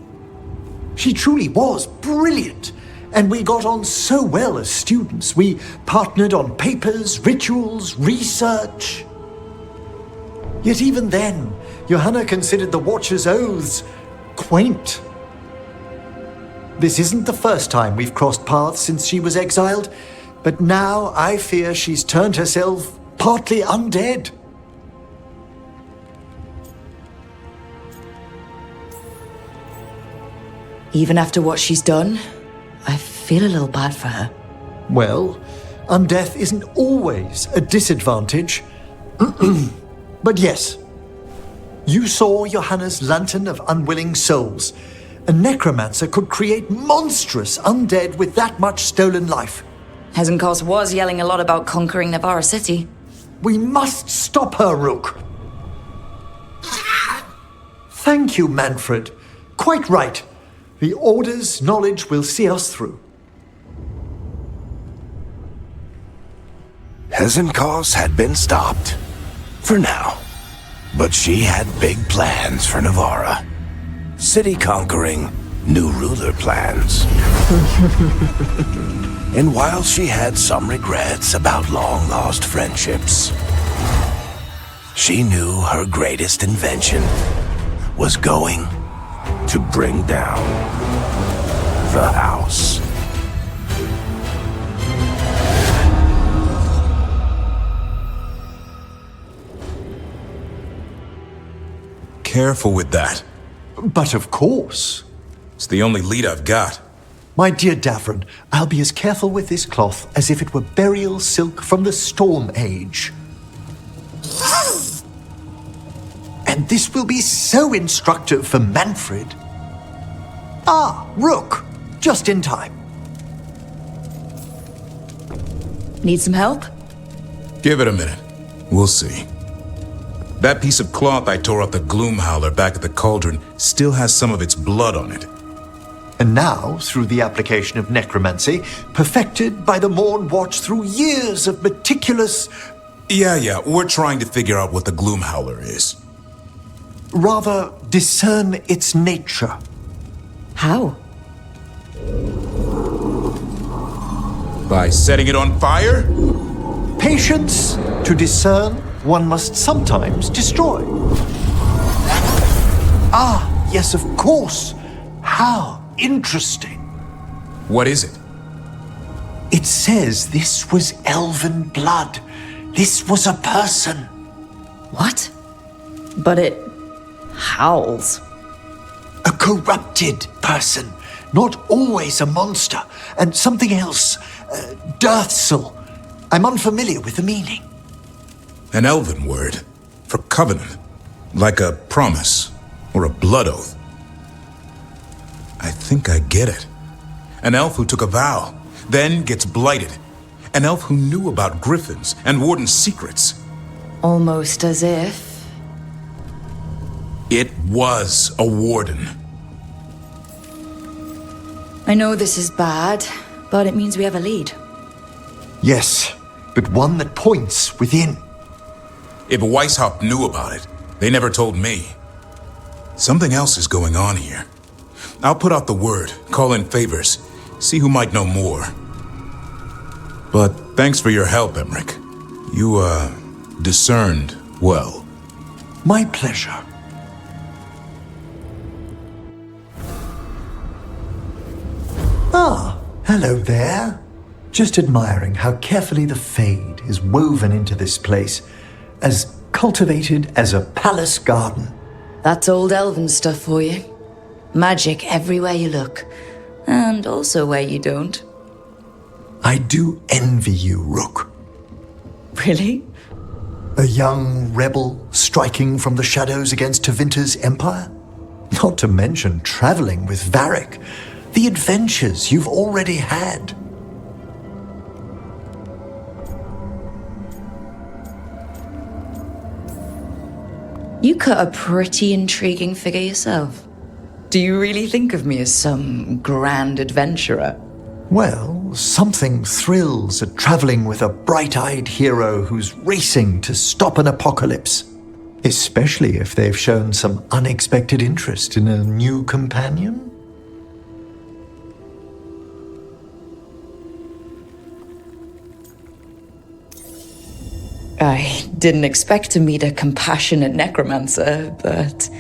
She truly was brilliant, and we got on so well as students. We partnered on papers, rituals, research. Yet even then, Johanna considered the Watcher's oaths quaint. This isn't the first time we've crossed paths since she was exiled, but now I fear she's turned herself partly undead. Even after what she's done, I feel a little bad for her. Well, undeath isn't always a disadvantage. But yes, you saw Johanna's Lantern of Unwilling Souls. A necromancer could create monstrous undead with that much stolen life. Hesenkos was yelling a lot about conquering Navarra City. We must stop her, Rook. Thank you, Manfred. Quite right. The Order's knowledge will see us through. Hesenkos had been stopped. For now. But she had big plans for Navarra. City conquering, new ruler plans. And while she had some regrets about long-lost friendships, she knew her greatest invention was going to bring down the house. Careful with that. But of course. It's the only lead I've got. My dear Davron, I'll be as careful with this cloth as if it were burial silk from the Storm Age. And this will be so instructive for Manfred. Ah, Rook, just in time. Need some help? Give it a minute. We'll see. That piece of cloth I tore off the Gloom Howler back at the cauldron still has some of its blood on it. And now, through the application of necromancy, perfected by the Morn Watch through years of meticulous... Yeah, we're trying to figure out what the Gloom Howler is. Rather, discern its nature. How? By setting it on fire? Patience. To discern, one must sometimes destroy. Ah, yes, of course. How interesting. What is it? It says this was elven blood. This was a person. What? But it howls. A corrupted person. Not always a monster. And something else. Dirthsel. I'm unfamiliar with the meaning. An elven word for covenant. Like a promise or a blood oath. I think I get it. An elf who took a vow, then gets blighted. An elf who knew about griffins and warden's secrets. Almost as if... It was a warden. I know this is bad, but it means we have a lead. Yes, but one that points within. If Weishaupt knew about it, they never told me. Something else is going on here. I'll put out the word, call in favors, see who might know more. But thanks for your help, Emmrich. You, discerned well. My pleasure. Ah, hello there. Just admiring how carefully the Fade is woven into this place, as cultivated as a palace garden. That's old elven stuff for you. Magic everywhere you look, and also where you don't. I do envy you, Rook. Really? A young rebel striking from the shadows against Tevinter's empire? Not to mention traveling with Varric. The adventures you've already had. You cut a pretty intriguing figure yourself. Do you really think of me as some grand adventurer? Well, something thrills at traveling with a bright-eyed hero who's racing to stop an apocalypse. Especially if they've shown some unexpected interest in a new companion. I didn't expect to meet a compassionate necromancer, but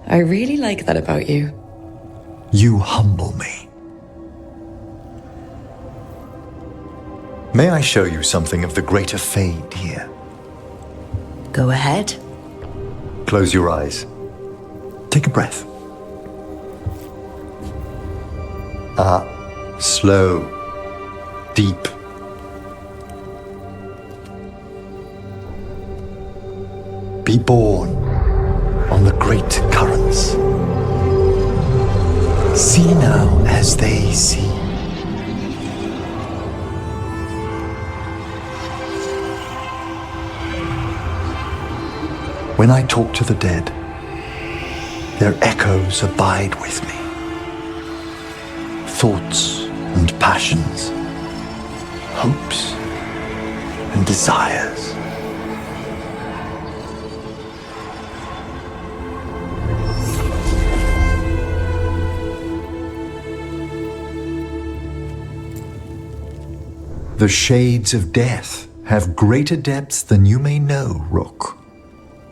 I really like that about you. You humble me. May I show you something of the greater Fade here? Go ahead. Close your eyes. Take a breath. Slow, deep. Be born on the great currents. See now as they see. When I talk to the dead, their echoes abide with me. Thoughts and passions, hopes and desires. The shades of death have greater depths than you may know, Rook.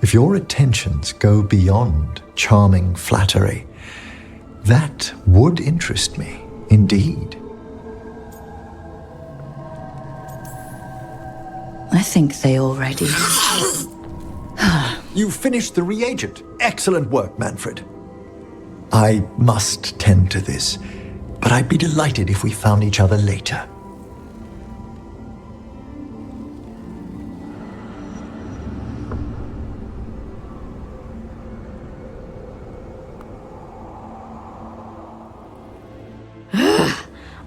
If your attentions go beyond charming flattery, that would interest me, indeed. I think they already... You finished the reagent. Excellent work, Manfred. I must tend to this, but I'd be delighted if we found each other later.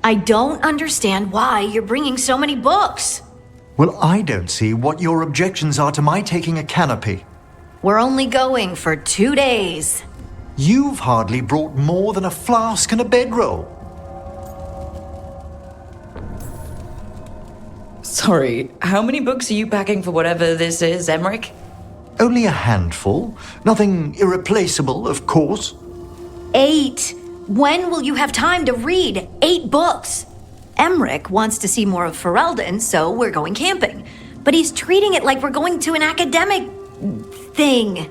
I don't understand why you're bringing so many books. Well, I don't see what your objections are to my taking a canopy. We're only going for 2 days. You've hardly brought more than a flask and a bedroll. Sorry, how many books are you packing for whatever this is, Emmrich? Only a handful. Nothing irreplaceable, of course. 8. When will you have time to read 8 books? Emmrich wants to see more of Ferelden, so we're going camping. But he's treating it like we're going to an academic thing.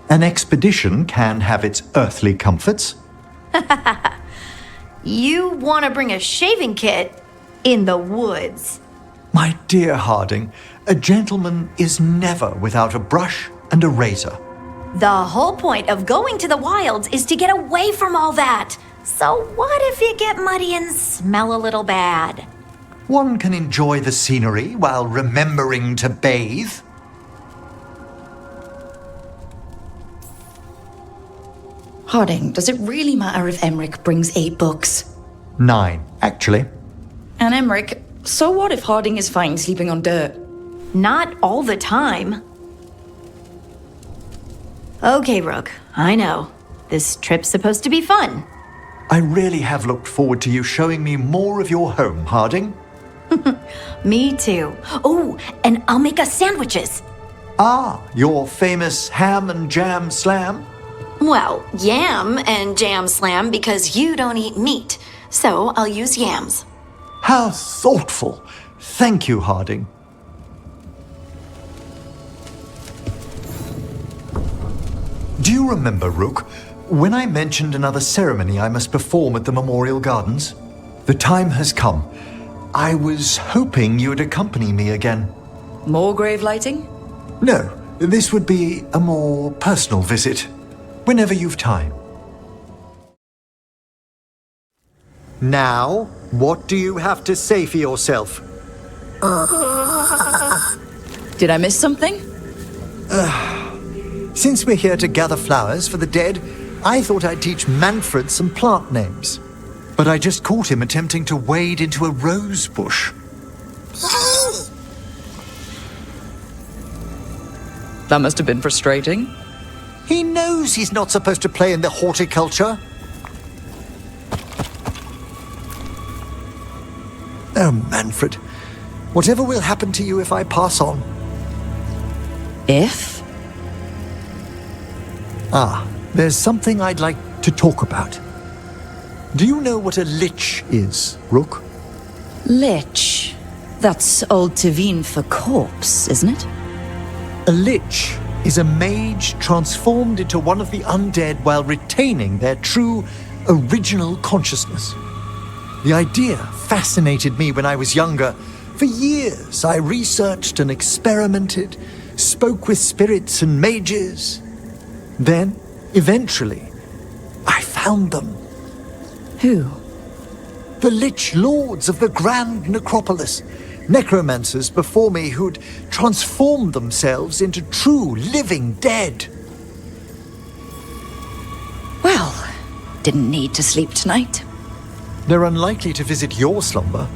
An expedition can have its earthly comforts. You want to bring a shaving kit in the woods. My dear Harding, a gentleman is never without a brush and a razor. The whole point of going to the wilds is to get away from all that. So what if you get muddy and smell a little bad? One can enjoy the scenery while remembering to bathe. Harding, does it really matter if Emmrich brings 8 books? 9, actually. And Emmrich, so what if Harding is fine sleeping on dirt? Not all the time. Okay, Rook, I know. This trip's supposed to be fun. I really have looked forward to you showing me more of your home, Harding. Me too. Oh, and I'll make us sandwiches. Ah, your famous ham and jam slam? Well, yam and jam slam because you don't eat meat. So I'll use yams. How thoughtful. Thank you, Harding. Do you remember, Rook, when I mentioned another ceremony I must perform at the Memorial Gardens? The time has come. I was hoping you would accompany me again. More grave lighting? No, this would be a more personal visit, whenever you've time. Now, what do you have to say for yourself? Did I miss something? Since we're here to gather flowers for the dead, I thought I'd teach Manfred some plant names. But I just caught him attempting to wade into a rose bush. That must have been frustrating. He knows he's not supposed to play in the horticulture. Oh, Manfred. Whatever will happen to you if I pass on? If? Ah, there's something I'd like to talk about. Do you know what a lich is, Rook? Lich. That's Old Teveen for corpse, isn't it? A lich is a mage transformed into one of the undead while retaining their true, original consciousness. The idea fascinated me when I was younger. For years, I researched and experimented, spoke with spirits and mages. Then, eventually, I found them. Who? The Lich Lords of the Grand Necropolis. Necromancers before me who'd transformed themselves into true living dead. Well, didn't need to sleep tonight. They're unlikely to visit your slumber.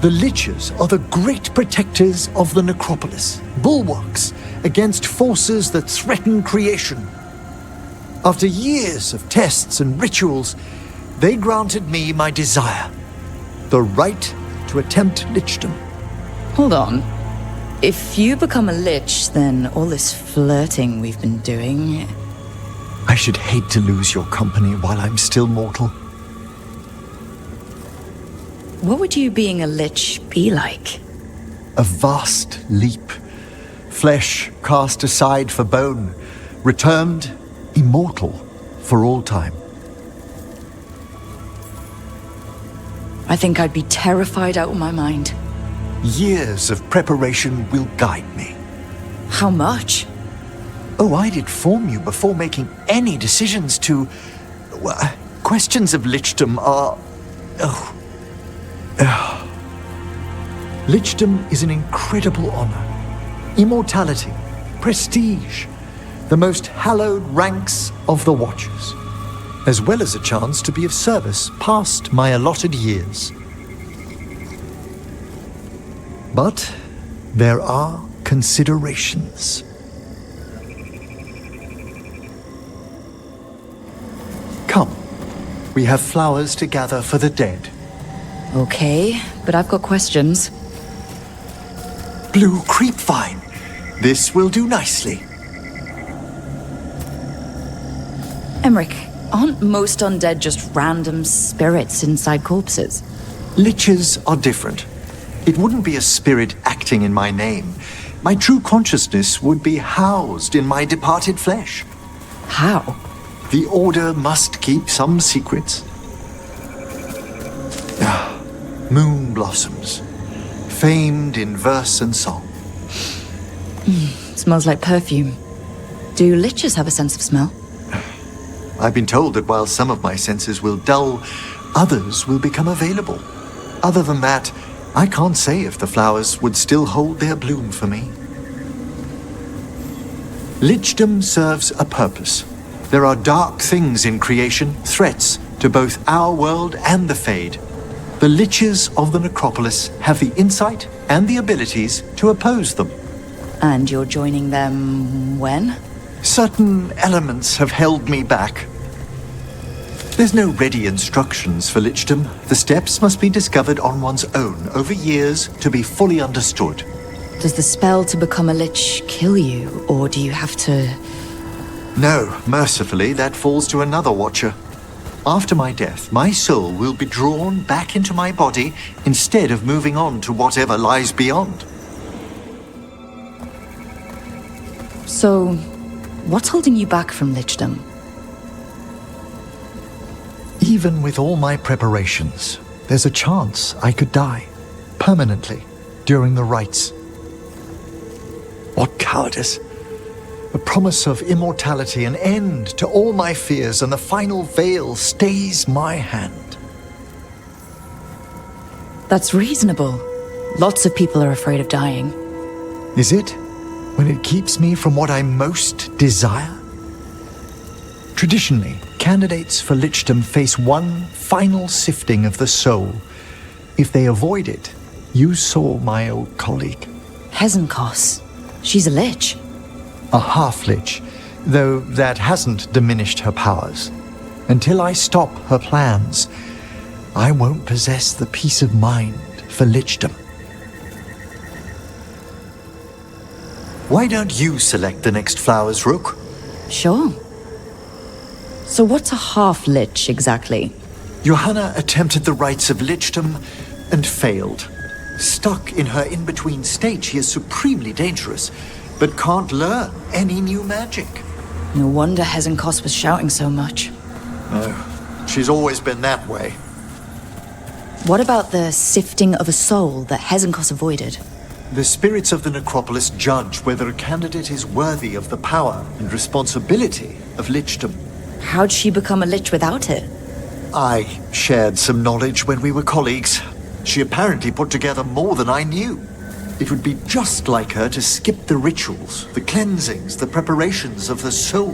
The Liches are the great protectors of the necropolis, bulwarks against forces that threaten creation. After years of tests and rituals, they granted me my desire, the right to attempt lichdom. Hold on. If you become a lich, then all this flirting we've been doing... I should hate to lose your company while I'm still mortal. What would you being a lich be like? A vast leap. Flesh cast aside for bone, returned immortal for all time. I think I'd be terrified out of my mind. Years of preparation will guide me. How much? Oh, I'd inform you before making any decisions to... Well, questions of lichdom are... Lichdom is an incredible honor. Immortality, prestige, the most hallowed ranks of the Watchers, as well as a chance to be of service past my allotted years. But there are considerations. Come, we have flowers to gather for the dead. Okay, but I've got questions. Blue creepvine. This will do nicely. Emmrich, aren't most undead just random spirits inside corpses? Liches are different. It wouldn't be a spirit acting in my name. My true consciousness would be housed in my departed flesh. How? The Order must keep some secrets. Moon blossoms, famed in verse and song. Smells like perfume. Do liches have a sense of smell? I've been told that while some of my senses will dull, others will become available. Other than that, I can't say if the flowers would still hold their bloom for me. Lichdom serves a purpose. There are dark things in creation, threats to both our world and the Fade. The Liches of the Necropolis have the insight and the abilities to oppose them. And you're joining them when? Certain elements have held me back. There's no ready instructions for lichdom. The steps must be discovered on one's own over years to be fully understood. Does the spell to become a lich kill you, or do you have to... No, mercifully, that falls to another watcher. After my death, my soul will be drawn back into my body instead of moving on to whatever lies beyond. So, what's holding you back from lichdom? Even with all my preparations, there's a chance I could die, permanently, during the rites. What cowardice! A promise of immortality, an end to all my fears, and the final veil stays my hand. That's reasonable. Lots of people are afraid of dying. Is it? When it keeps me from what I most desire? Traditionally, candidates for lichdom face one final sifting of the soul. If they avoid it, you saw my old colleague. Hezenkos. She's a lich. A half-lich, though that hasn't diminished her powers. Until I stop her plans, I won't possess the peace of mind for lichdom. Why don't you select the next flowers, Rook? Sure. So what's a half-lich exactly? Johanna attempted the rites of lichdom and failed. Stuck in her in-between state, she is supremely dangerous, but can't learn any new magic. No wonder Hezenkos was shouting so much. No, she's always been that way. What about the sifting of a soul that Hezenkos avoided? The spirits of the necropolis judge whether a candidate is worthy of the power and responsibility of lichdom. How'd she become a lich without it? I shared some knowledge when we were colleagues. She apparently put together more than I knew. It would be just like her to skip the rituals, the cleansings, the preparations of the soul.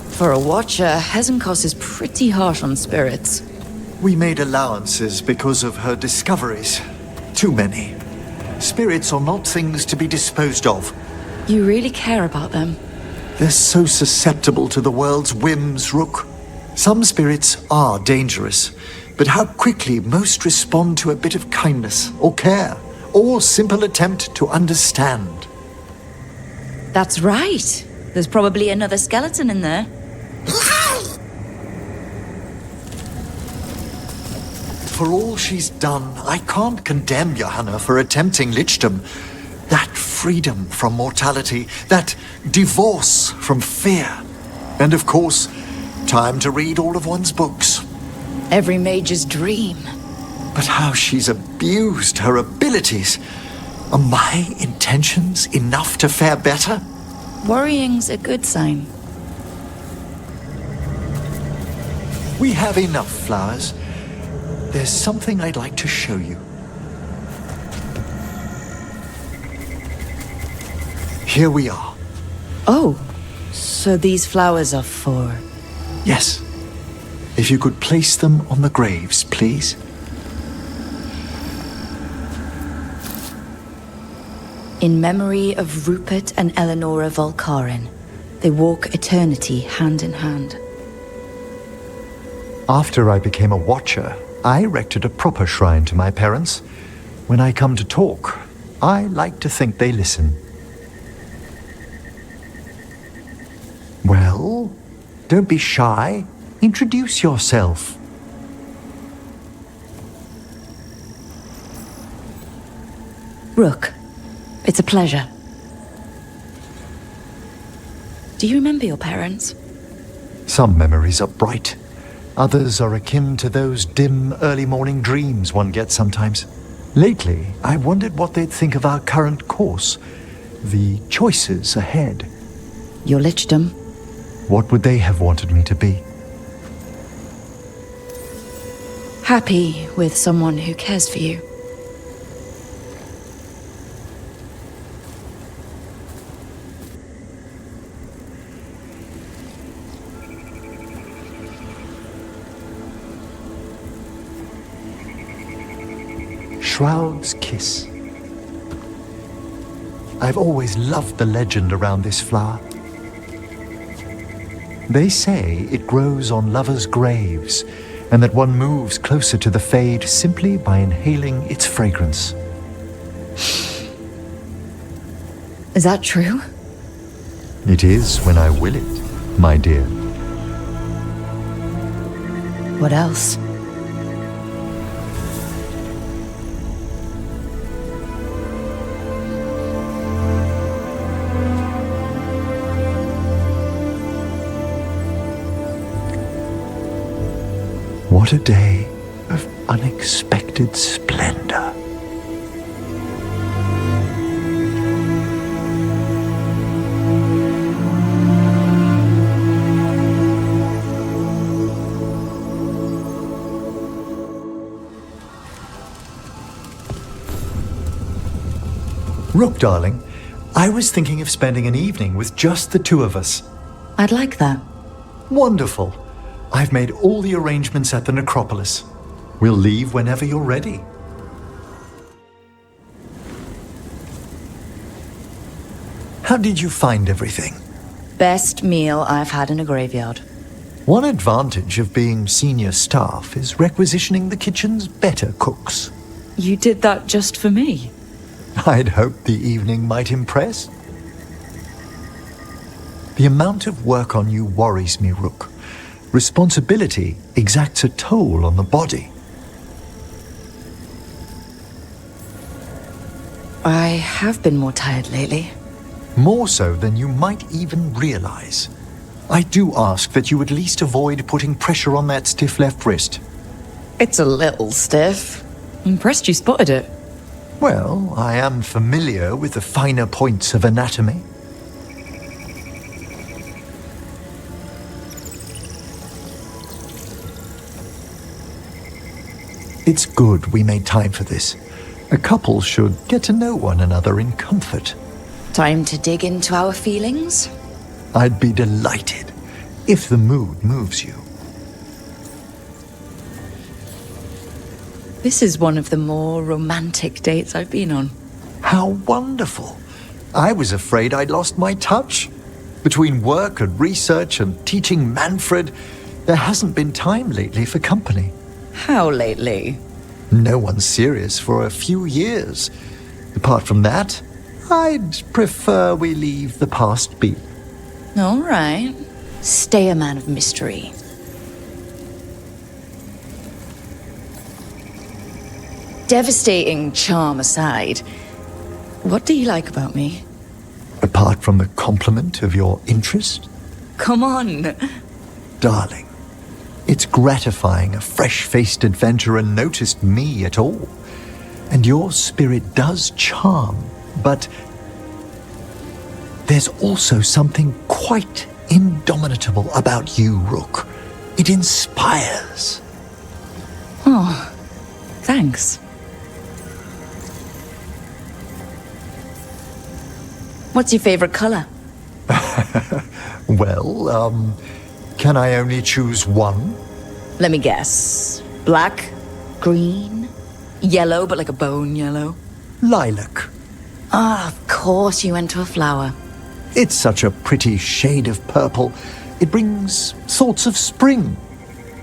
For a watcher, Hezenkos is pretty harsh on spirits. We made allowances because of her discoveries. Too many. Spirits are not things to be disposed of. You really care about them? They're so susceptible to the world's whims, Rook. Some spirits are dangerous, but how quickly most respond to a bit of kindness or care, or simple attempt to understand. That's right. There's probably another skeleton in there. For all she's done, I can't condemn Johanna for attempting lichdom. That freedom from mortality, that divorce from fear. And of course, time to read all of one's books. Every mage's dream. But how she's abused her abilities. Are my intentions enough to fare better? Worrying's a good sign. We have enough flowers. There's something I'd like to show you. Here we are. Oh, so these flowers are for... Yes. If you could place them on the graves, please. In memory of Rupert and Eleonora Volkarin, they walk eternity hand in hand. After I became a watcher, I erected a proper shrine to my parents. When I come to talk, I like to think they listen. Well, don't be shy. Introduce yourself. Rook, it's a pleasure. Do you remember your parents? Some memories are bright. Others are akin to those dim early morning dreams one gets sometimes. Lately, I wondered what they'd think of our current course, the choices ahead. Your lichdom? What would they have wanted me to be? Happy with someone who cares for you. Shroud's Kiss. I've always loved the legend around this flower. They say it grows on lovers' graves, and that one moves closer to the Fade simply by inhaling its fragrance. Is that true? It is when I will it, my dear. What else? What a day of unexpected splendor. Rook, darling, I was thinking of spending an evening with just the two of us. I'd like that. Wonderful. I've made all the arrangements at the necropolis. We'll leave whenever you're ready. How did you find everything? Best meal I've had in a graveyard. One advantage of being senior staff is requisitioning the kitchen's better cooks. You did that just for me. I'd hoped the evening might impress. The amount of work on you worries me, Rook. Responsibility exacts a toll on the body. I have been more tired lately. More so than you might even realize. I do ask that you at least avoid putting pressure on that stiff left wrist. It's a little stiff. Impressed you spotted it. Well, I am familiar with the finer points of anatomy. It's good we made time for this. A couple should get to know one another in comfort. Time to dig into our feelings? I'd be delighted if the mood moves you. This is one of the more romantic dates I've been on. How wonderful. I was afraid I'd lost my touch. Between work and research and teaching Manfred, there hasn't been time lately for company. How lately? No one's serious for a few years. Apart from that, I'd prefer we leave the past be. All right. Stay a man of mystery. Devastating charm aside, what do you like about me? Apart from the compliment of your interest? Come on. Darling, it's gratifying a fresh-faced adventurer noticed me at all. And your spirit does charm, but there's also something quite indomitable about you, Rook. It inspires. Oh, thanks. What's your favorite color? Well, can I only choose one? Let me guess. Black, green, yellow, but like a bone yellow. Lilac. Ah, of course you went to a flower. It's such a pretty shade of purple. It brings thoughts of spring.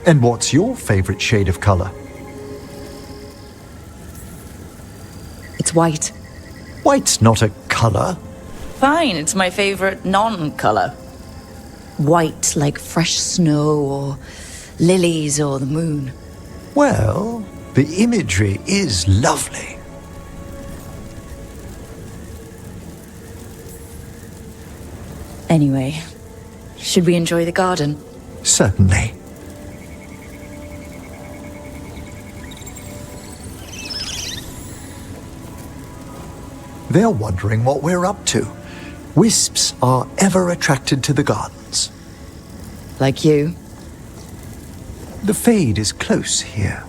And what's your favorite shade of color? It's white. White's not a color. Fine, it's my favorite non-color. White like fresh snow or lilies or the moon. Well, the imagery is lovely. Anyway, should we enjoy the garden? Certainly. They're wondering what we're up to. Wisps are ever attracted to the gardens. Like you? The Fade is close here.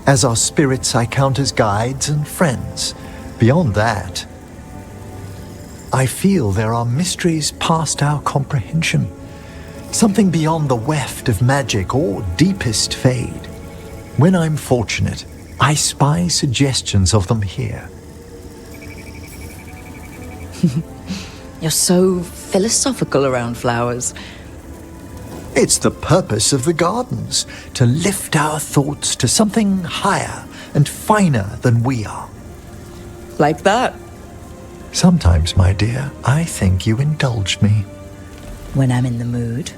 As our spirits I count as guides and friends. Beyond that, I feel there are mysteries past our comprehension. Something beyond the weft of magic or deepest Fade. When I'm fortunate, I spy suggestions of them here. You're so philosophical around flowers. It's the purpose of the gardens, to lift our thoughts to something higher and finer than we are. Like that. Sometimes, my dear, I think you indulge me. When I'm in the mood.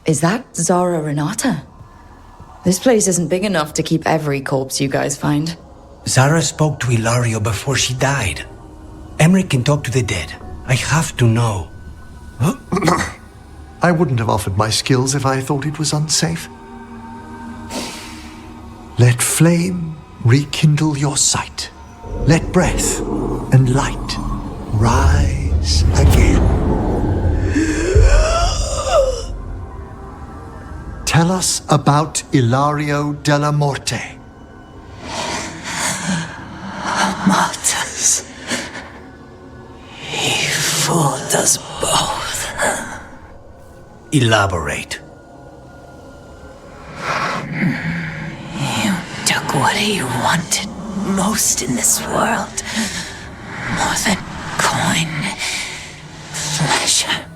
Is that Zara Renata? This place isn't big enough to keep every corpse you guys find. Zara spoke to Ilario before she died. Emmrich can talk to the dead. I have to know. I wouldn't have offered my skills if I thought it was unsafe. Let flame rekindle your sight. Let breath and light rise again. Tell us about Ilario della Morte. Martyrs. He fooled us both. Elaborate. You took what he wanted most in this world. More than coin, pleasure,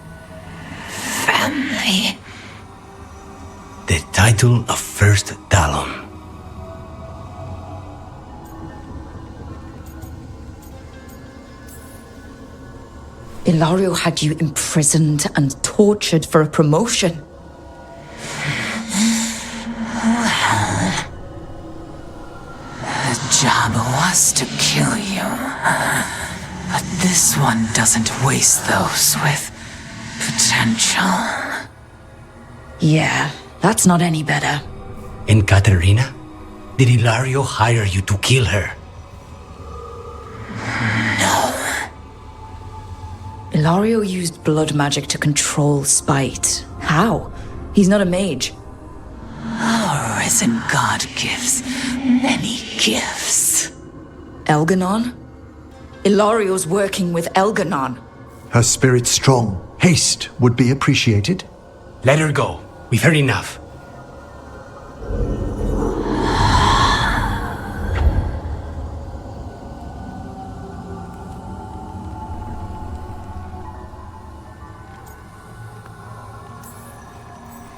family. The title of First Talon. Ilario had you imprisoned and tortured for a promotion. Well, the job was to kill you. But this one doesn't waste those with potential. Yeah, that's not any better. And Katerina? Did Ilario hire you to kill her? No. Ilario used blood magic to control spite. How? He's not a mage. Our risen god gives many gifts. Elganon? Ilario's working with Elganon. Her spirit's strong. Haste would be appreciated. Let her go. We've heard enough.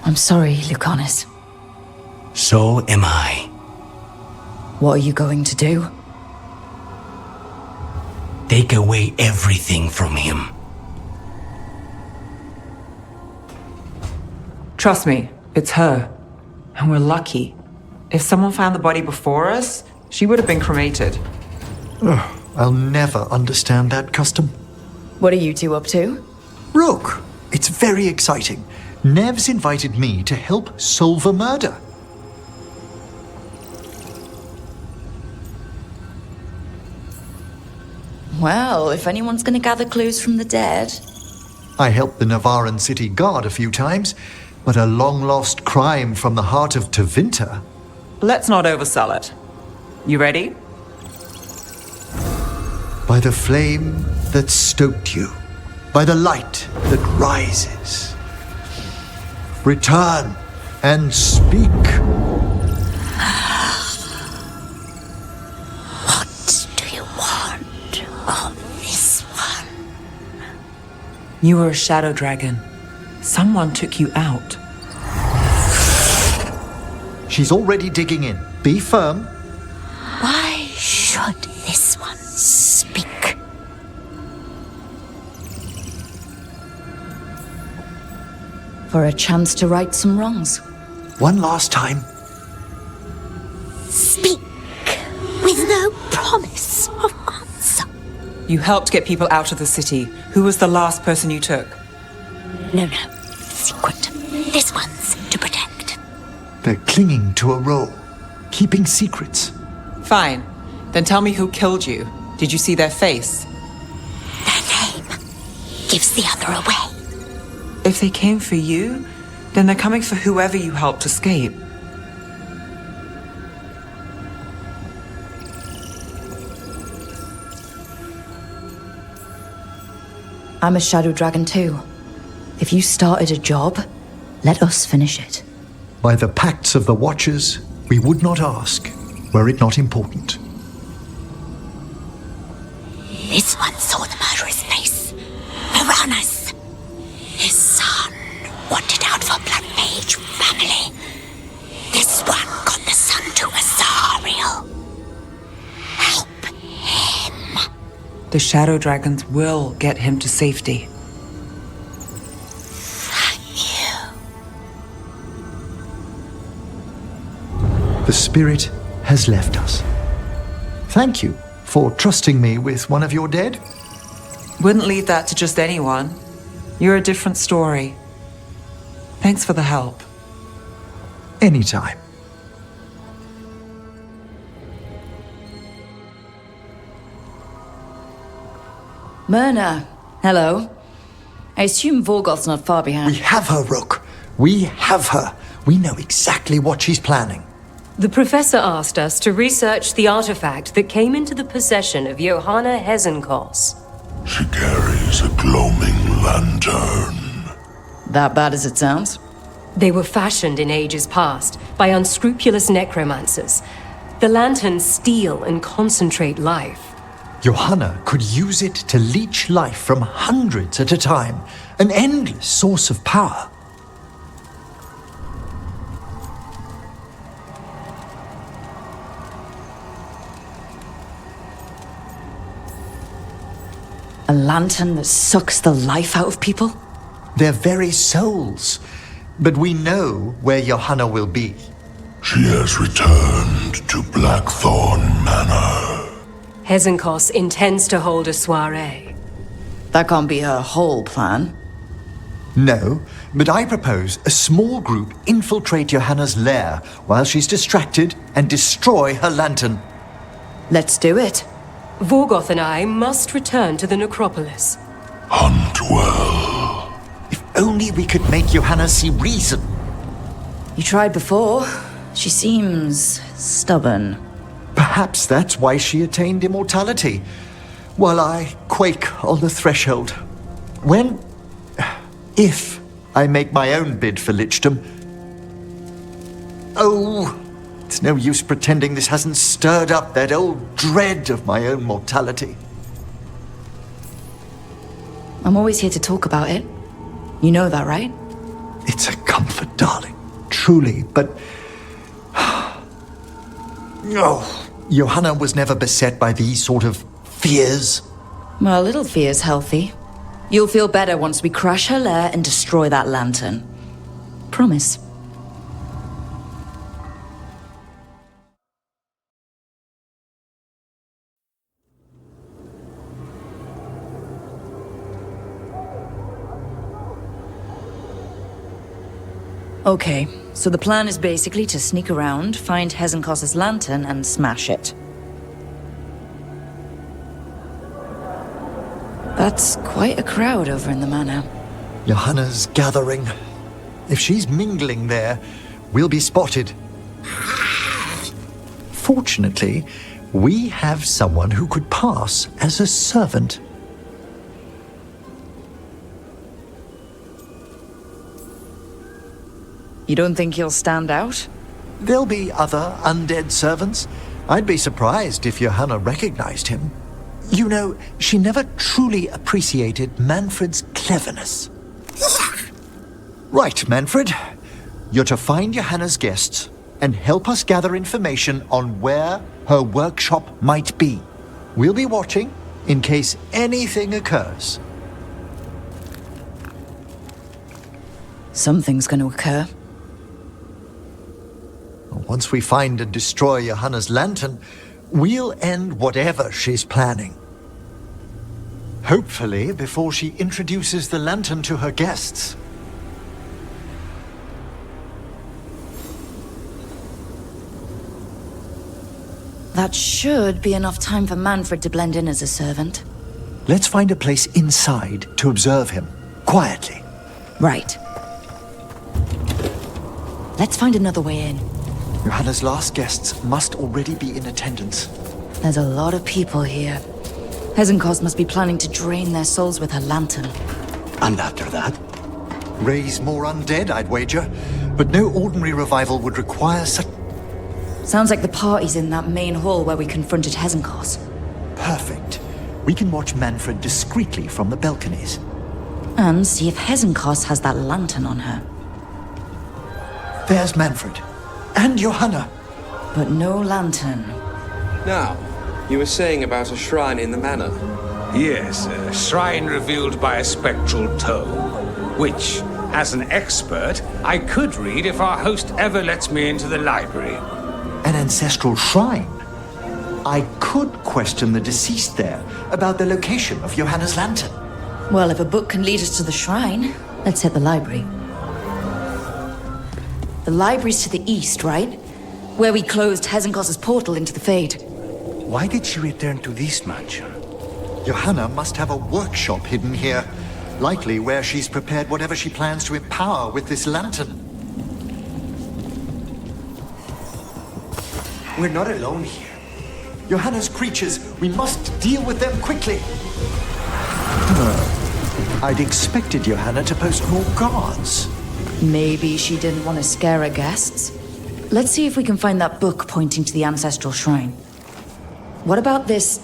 I'm sorry, Lucanus. So am I. What are you going to do? Take away everything from him. Trust me, it's her. And we're lucky. If someone found the body before us, she would have been cremated. Ugh, I'll never understand that custom. What are you two up to? Rook, it's very exciting. Nev's invited me to help solve a murder. Well, if anyone's gonna gather clues from the dead. I helped the Navaran city guard a few times, but a long-lost crime from the heart of Tevinter. Let's not oversell it. You ready? By the flame that stoked you, by the light that rises. Return and speak. What do you want of this one? You were a shadow dragon. Someone took you out. She's already digging in. Be firm. Why should this one speak? For a chance to right some wrongs. One last time. Speak with no promise of answer. You helped get people out of the city. Who was the last person you took? No. Secret. This one's to protect. They're clinging to a role, keeping secrets. Fine. Then tell me who killed you. Did you see their face? Their name gives the other away. If they came for you, then they're coming for whoever you helped escape. I'm a shadow dragon too. If you started a job, Let us finish it. By the pacts of the Watchers, we would not ask, were it not important. This one saw the murderer's face. Piranhas. His son wanted out for Blood Mage family. This one got the son to Azariel. Help him. The Shadow Dragons will get him to safety. The spirit has left us. Thank you for trusting me with one of your dead. Wouldn't leave that to just anyone. You're a different story. Thanks for the help. Anytime. Myrna, hello. I assume Vorgoth's not far behind. We have her, Rook. We have her. We know exactly what she's planning. The professor asked us to research the artifact that came into the possession of Johanna Hezenkos. She carries a gloaming lantern. That bad as it sounds? They were fashioned in ages past by unscrupulous necromancers. The lanterns steal and concentrate life. Johanna could use it to leech life from hundreds at a time. An endless source of power. A lantern that sucks the life out of people? Their very souls. But we know where Johanna will be. She has returned to Blackthorn Manor. Hezenkos intends to hold a soiree. That can't be her whole plan. No, but I propose a small group infiltrate Johanna's lair while she's distracted and destroy her lantern. Let's do it. Vorgoth and I must return to the necropolis. Hunt well. If only we could make Johanna see reason. You tried before. She seems stubborn. Perhaps that's why she attained immortality, while I quake on the threshold. If I make my own bid for lichdom. Oh, it's no use pretending this hasn't stirred up that old dread of my own mortality. I'm always here to talk about it. You know that, right? It's a comfort, darling. Truly, but... Oh, Johanna was never beset by these sort of fears. Well, a little fear's healthy. You'll feel better once we crash her lair and destroy that lantern. Promise. Okay, so the plan is basically to sneak around, find Hezenkos' lantern, and smash it. That's quite a crowd over in the manor. Johanna's gathering. If she's mingling there, we'll be spotted. Fortunately, we have someone who could pass as a servant. You don't think he'll stand out? There'll be other undead servants. I'd be surprised if Johanna recognized him. You know, she never truly appreciated Manfred's cleverness. Right, Manfred. You're to find Johanna's guests and help us gather information on where her workshop might be. We'll be watching in case anything occurs. Something's going to occur. Once we find and destroy Johanna's lantern, we'll end whatever she's planning. Hopefully before she introduces the lantern to her guests. That should be enough time for Manfred to blend in as a servant. Let's find a place inside to observe him, quietly. Right. Let's find another way in. Johanna's last guests must already be in attendance. There's a lot of people here. Hezenkos must be planning to drain their souls with her lantern. And after that? Raise more undead, I'd wager. But no ordinary revival would require such... Sounds like the party's in that main hall where we confronted Hezenkos. Perfect. We can watch Manfred discreetly from the balconies. And see if Hezenkos has that lantern on her. There's Manfred. And Johanna. But no lantern. Now, you were saying about a shrine in the manor. Yes, a shrine revealed by a spectral tome, which, as an expert, I could read if our host ever lets me into the library. An ancestral shrine? I could question the deceased there about the location of Johanna's lantern. Well, if a book can lead us to the shrine, let's hit the library. The library's to the east, right? Where we closed Hezenkos' portal into the Fade. Why did she return to this mansion? Johanna must have a workshop hidden here. Likely where she's prepared whatever she plans to empower with this lantern. We're not alone here. Johanna's creatures, we must deal with them quickly. I'd expected Johanna to post more guards. Maybe she didn't want to scare her guests. Let's see if we can find that book pointing to the ancestral shrine. What about this?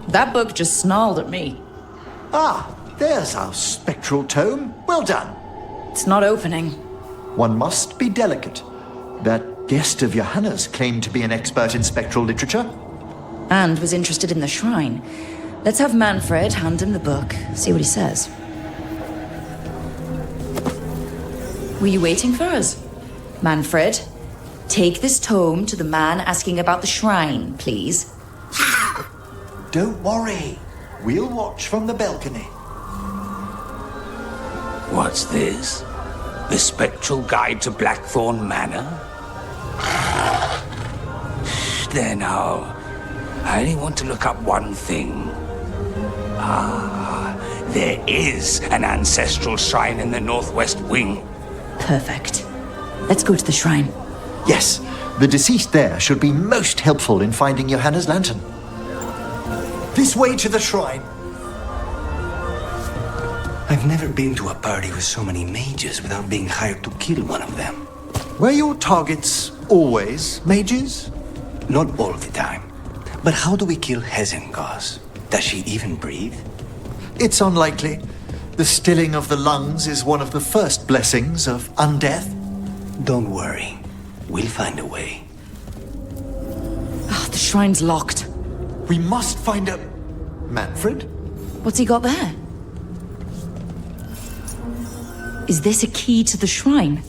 That book just snarled at me. Ah, there's our spectral tome. Well done. It's not opening. One must be delicate. That guest of Johanna's claimed to be an expert in spectral literature. And was interested in the shrine. Let's have Manfred hand him the book, see what he says. Were you waiting for us? Manfred, take this tome to the man asking about the shrine, please. Don't worry. We'll watch from the balcony. What's this? The Spectral Guide to Blackthorn Manor? There now. I only want to look up one thing. Ah, there is an ancestral shrine in the northwest wing. Perfect. Let's go to the shrine. Yes, the deceased there should be most helpful in finding Johanna's lantern. This way to the shrine. I've never been to a party with so many mages without being hired to kill one of them. Were your targets always mages? Not all the time. But how do we kill Hezenkos? Does she even breathe? It's unlikely. The stilling of the lungs is one of the first blessings of undeath. Don't worry. We'll find a way. Oh, the shrine's locked. We must find a... Manfred? What's he got there? Is this a key to the shrine?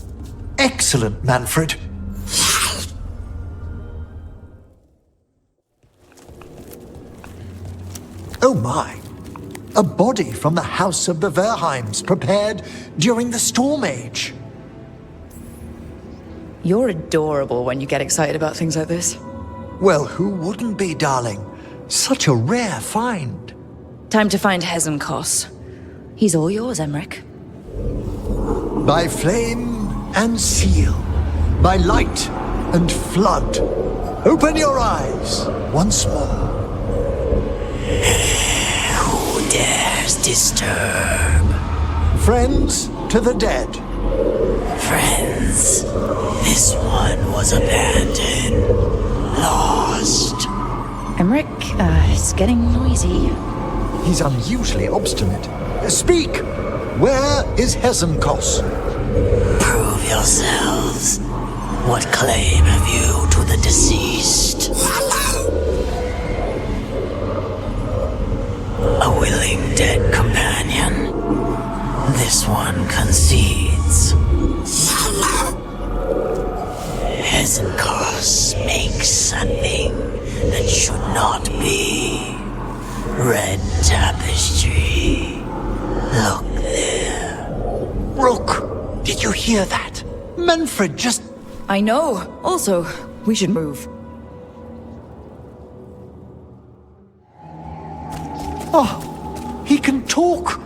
Excellent, Manfred. Oh my! A body from the house of the Verheims, prepared during the Storm Age. You're adorable when you get excited about things like this. Well, who wouldn't be, darling? Such a rare find. Time to find Hezenkos. He's all yours, Emmrich. By flame and seal, by light and flood, open your eyes once more. Who dares disturb? Friends to the dead. Friends, this one was abandoned, lost. Emmrich, it's getting noisy. He's unusually obstinate. Speak! Where is Hezenkos? Prove yourselves. What claim have you to the deceased? A willing dead companion. This one concedes. Hezenkos makes something that should not be. Red tapestry. Look there. Rook, did you hear that? Manfred just... I know. Also, we should move. Oh, he can talk.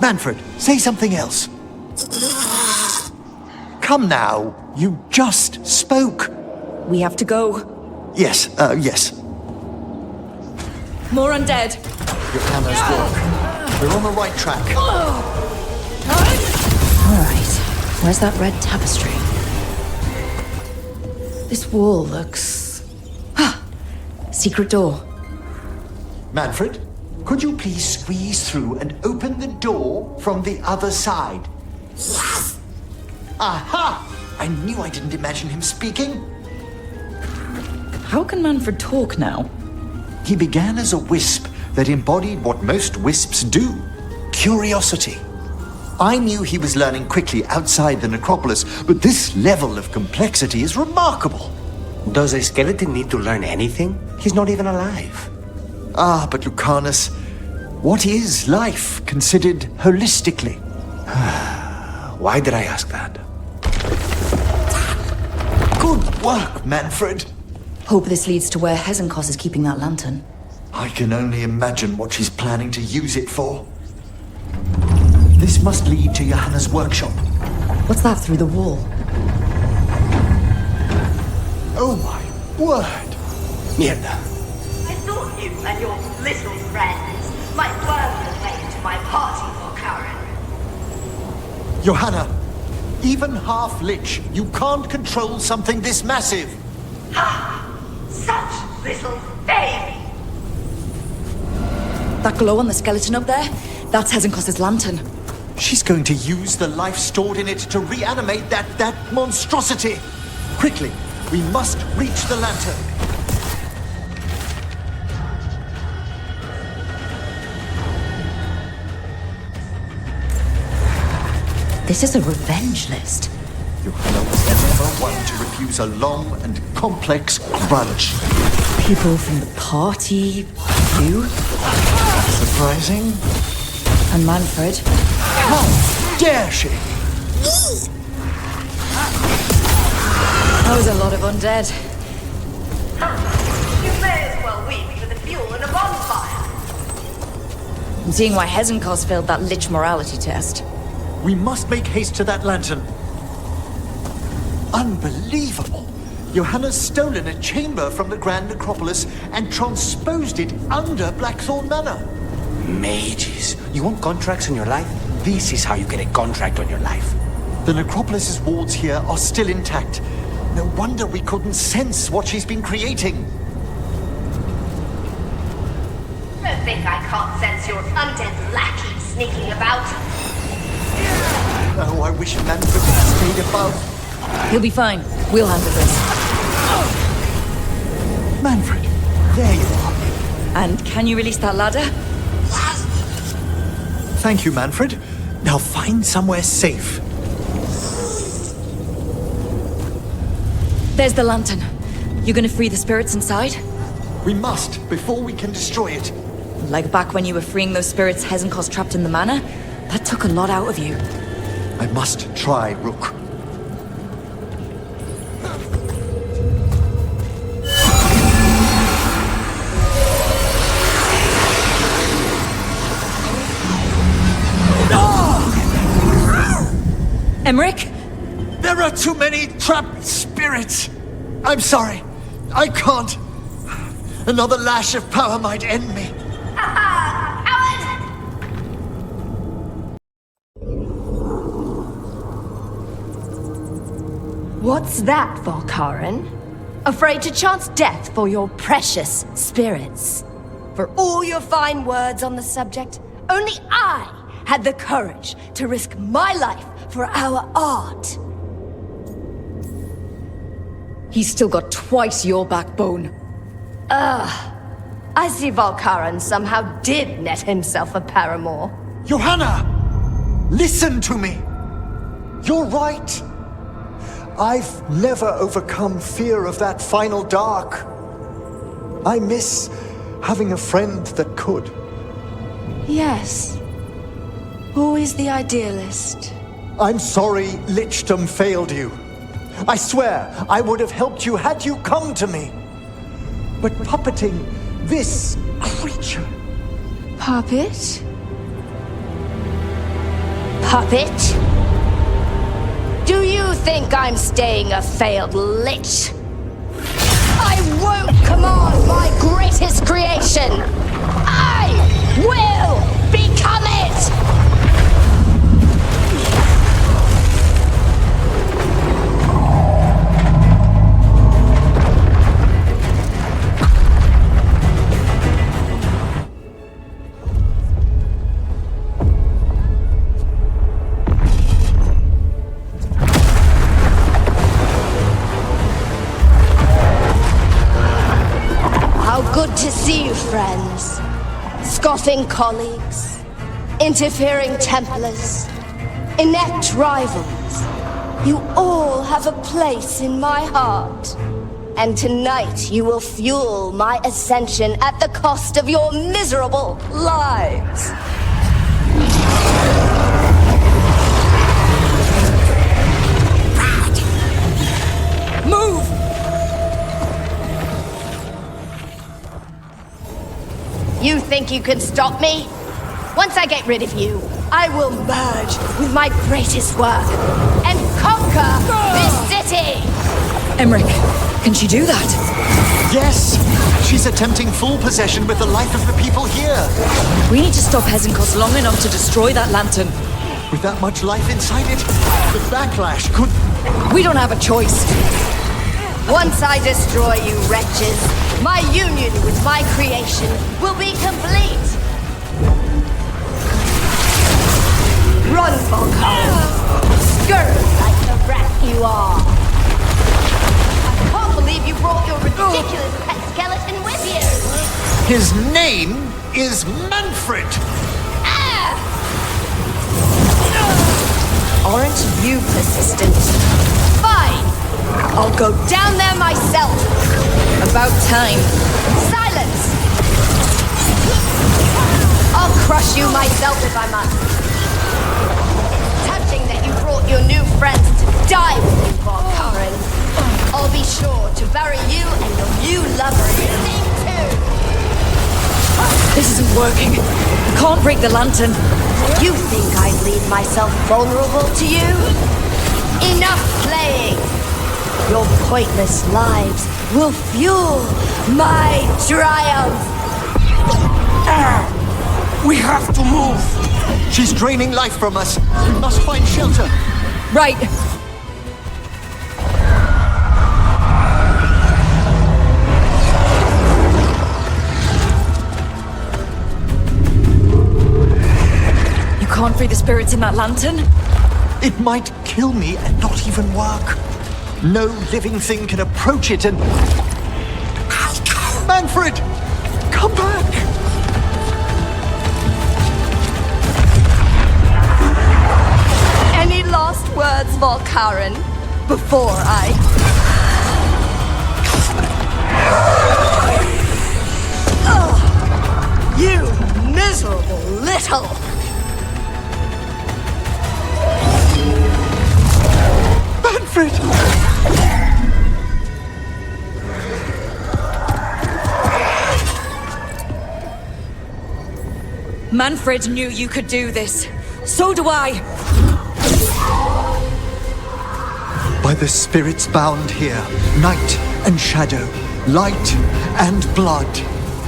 Manfred, say something else. Come now, you just spoke. We have to go. Yes, yes. More undead. Johanna's work. We're on the right track. Alright, where's that red tapestry? This wall looks... Secret door. Manfred, could you please squeeze through and open the door from the other side? Yes! Aha! I knew I didn't imagine him speaking. How can Manfred talk now? He began as a wisp that embodied what most wisps do. Curiosity. I knew he was learning quickly outside the necropolis, but this level of complexity is remarkable. Does a skeleton need to learn anything? He's not even alive. Ah, but Lucanus, what is life considered holistically? Why did I ask that? Good work, Manfred. Hope this leads to where Hezenkos is keeping that lantern. I can only imagine what she's planning to use it for. This must lead to Johanna's workshop. What's that through the wall? Oh my word! Mierda. I thought you and your little friends might worm your way into my party for Karen. Johanna, even half-lich, you can't control something this massive. Ha! Such little baby! That glow on the skeleton up there? That's Hezenkos' lantern. She's going to use the life stored in it to reanimate that monstrosity. Quickly, we must reach the lantern. This is a revenge list. Johanna was never one to refuse a long and complex grudge. People from the party, you, Surprising. and Manfred. How dare she? That was a lot of undead. You may as well weep for the fuel in a bonfire. I'm seeing why Hezenkos failed that lich morality test. We must make haste to that lantern. Unbelievable! Johanna's stolen a chamber from the Grand Necropolis and transposed it under Blackthorn Manor. Mages. You want contracts on your life? This is how you get a contract on your life. The Necropolis's wards here are still intact. No wonder we couldn't sense what she's been creating. Don't think I can't sense your undead lackey sneaking about. Oh, I wish Manfred had stayed above. He'll be fine. We'll handle this. Manfred, there you are. And can you release that ladder? Thank you, Manfred. Now find somewhere safe. There's the lantern. You gonna free the spirits inside? We must, before we can destroy it. Like back when you were freeing those spirits Hezenkos trapped in the manor? That took a lot out of you. I must try, Rook. Emmrich? There are too many trapped spirits. I'm sorry. I can't. Another lash of power might end me. What's that, Volkaren? Afraid to chance death for your precious spirits? For all your fine words on the subject, only I had the courage to risk my life for our art. He's still got twice your backbone. I see Volkaren somehow did net himself a paramour. Johanna! Listen to me! You're right. I've never overcome fear of that final dark. I miss having a friend that could. Yes. Always the idealist. I'm sorry lichdom failed you. I swear I would have helped you had you come to me. But puppeting this creature... Puppet? Puppet? Do you think I'm staying a failed lich? I won't command my greatest creation! I will become it! Bluffing colleagues, interfering Templars, inept rivals. You all have a place in my heart. And tonight you will fuel my ascension at the cost of your miserable lives. Move! You think you can stop me? Once I get rid of you, I will merge with my greatest work and conquer this city! Emmrich, can she do that? Yes! She's attempting full possession with the life of the people here. We need to stop Hezenkos long enough to destroy that lantern. With that much life inside it, the backlash could... We don't have a choice. Once I destroy you wretches, my union with my creation will be complete. Run, Volkov! Scurry like the rat you are! I can't believe you brought your ridiculous pet skeleton with you! His name is Manfred! Aren't you persistent? Fine! I'll go down there myself! About time. Silence! I'll crush you myself if I must. Touching that you brought your new friends to die with you, Volkaren. I'll be sure to bury you and your new lover in the same tomb. This isn't working. I can't break the lantern. You think I'd leave myself vulnerable to you? Enough playing! Your pointless lives will fuel my triumph! We have to move! She's draining life from us. We must find shelter. Right. You can't free the spirits in that lantern? It might kill me and not even work. No living thing can approach it and... Manfred! Come back! Any last words, Volkaren, before I... Ugh, you miserable little... Manfred! Manfred knew you could do this. So do I. By the spirits bound here, night and shadow, light and blood.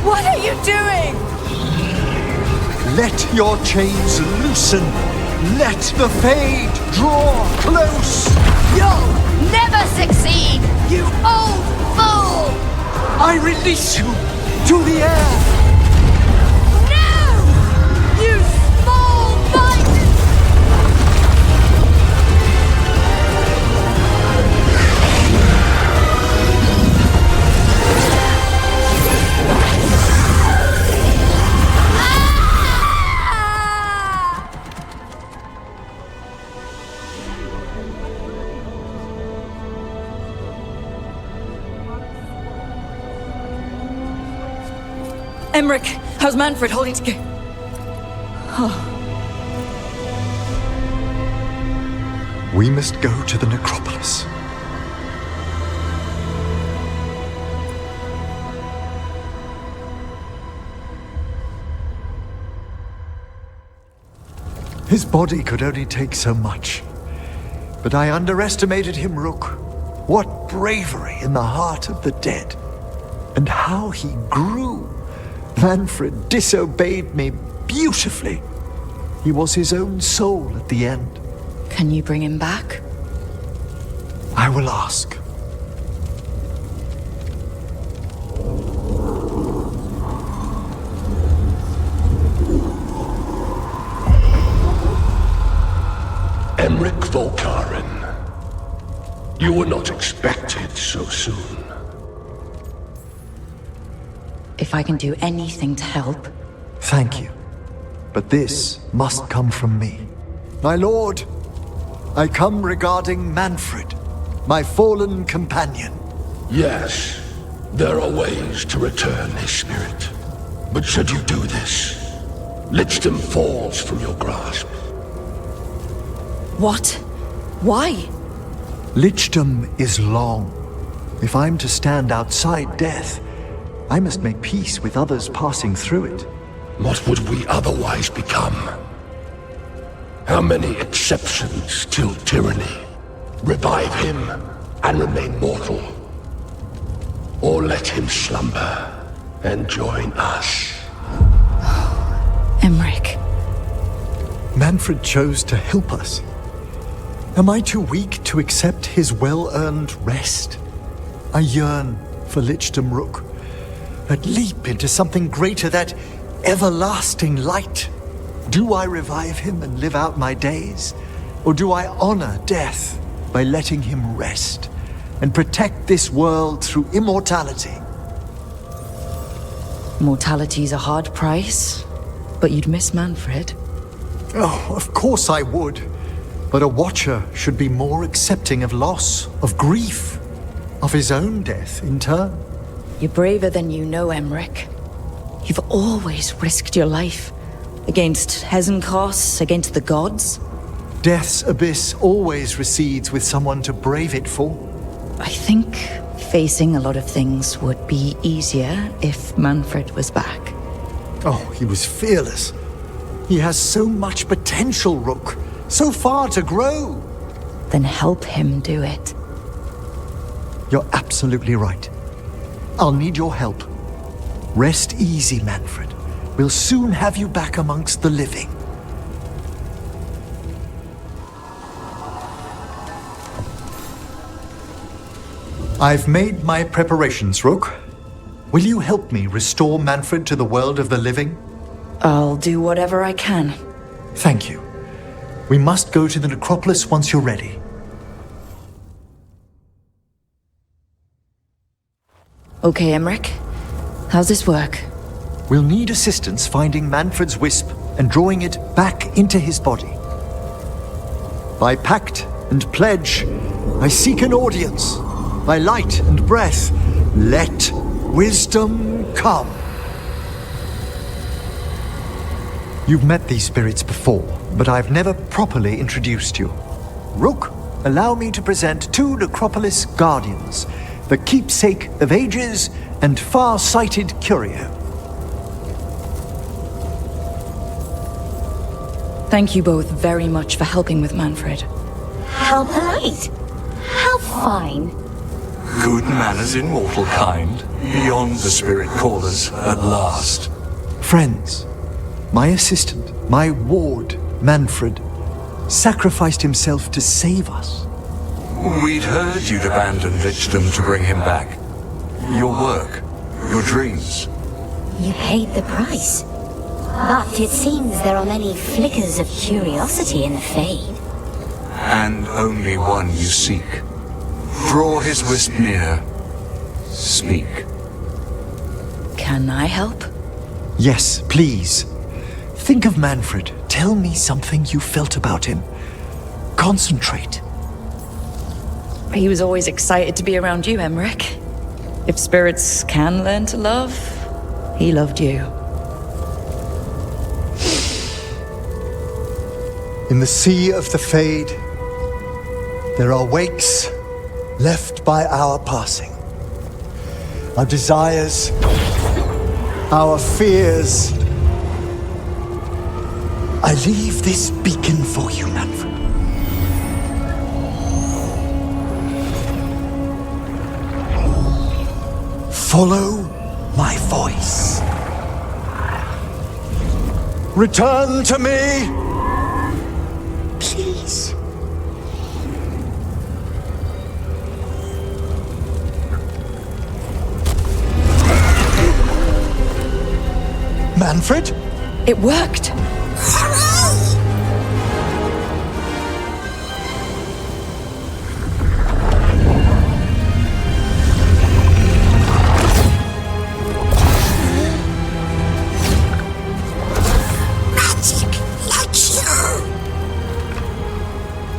What are you doing? Let your chains loosen. Let the Fade draw close. You'll never succeed, you old fool! I release you to the air. No! You small bite! Emmrich, how's Manfred holding together? We must go to the necropolis. His body could only take so much. But I underestimated him, Rook. What bravery in the heart of the dead. And how he grew. Manfred disobeyed me beautifully. He was his own soul at the end. Can you bring him back? I will ask. Emmrich Volkaren. You were not expected so soon. If I can do anything to help, Thank you. But this must come from me. My lord, I come regarding Manfred, my fallen companion. Yes, there are ways to return his spirit. But should you do this, Lichdom falls from your grasp. What? Why? Lichdom is long. If I'm to stand outside death, I must make peace with others passing through it. What would we otherwise become? How many exceptions till tyranny? Revive him and remain mortal. Or let him slumber and join us. Emmrich. Manfred chose to help us. Am I too weak to accept his well-earned rest? I yearn for Lichdom Rook, that leap into something greater, that everlasting light. Do I revive him and live out my days? Or do I honor death by letting him rest and protect this world through immortality? Mortality's a hard price, but you'd miss Manfred. Oh, of course I would. But a Watcher should be more accepting of loss, of grief, of his own death in turn. You're braver than you know, Emmrich. You've always risked your life. Against Hezenkos, against the gods. Death's abyss always recedes with someone to brave it for. I think facing a lot of things would be easier if Manfred was back. Oh, he was fearless. He has so much potential, Rook. So far to grow. Then help him do it. You're absolutely right. I'll need your help. Rest easy, Manfred. We'll soon have you back amongst the living. I've made my preparations, Rook. Will you help me restore Manfred to the world of the living? I'll do whatever I can. Thank you. We must go to the necropolis once you're ready. Okay, Emmrich. How's this work? We'll need assistance finding Manfred's wisp and drawing it back into his body. By pact and pledge, I seek an audience. By light and breath, let wisdom come. You've met these spirits before, but I've never properly introduced you. Rook, allow me to present two Necropolis Guardians, the keepsake of ages and far-sighted curio. Thank you both very much for helping with Manfred. How polite. How fine. Good manners in mortal kind, beyond the spirit callers at last. Friends, my assistant, my ward, Manfred, sacrificed himself to save us. We'd heard you'd abandoned Lichdom to bring him back. Your work, your dreams. You paid the price. But it seems there are many flickers of curiosity in the Fade. And only one you seek. Draw his wisp near. Speak. Can I help? Yes, please. Think of Manfred. Tell me something you felt about him. Concentrate. He was always excited to be around you, Emmrich. If spirits can learn to love, he loved you. In the sea of the Fade, there are wakes left by our passing. Our desires, our fears. I leave this beacon for you, Manfred. Follow my voice. Return to me. Please. Manfred? It worked.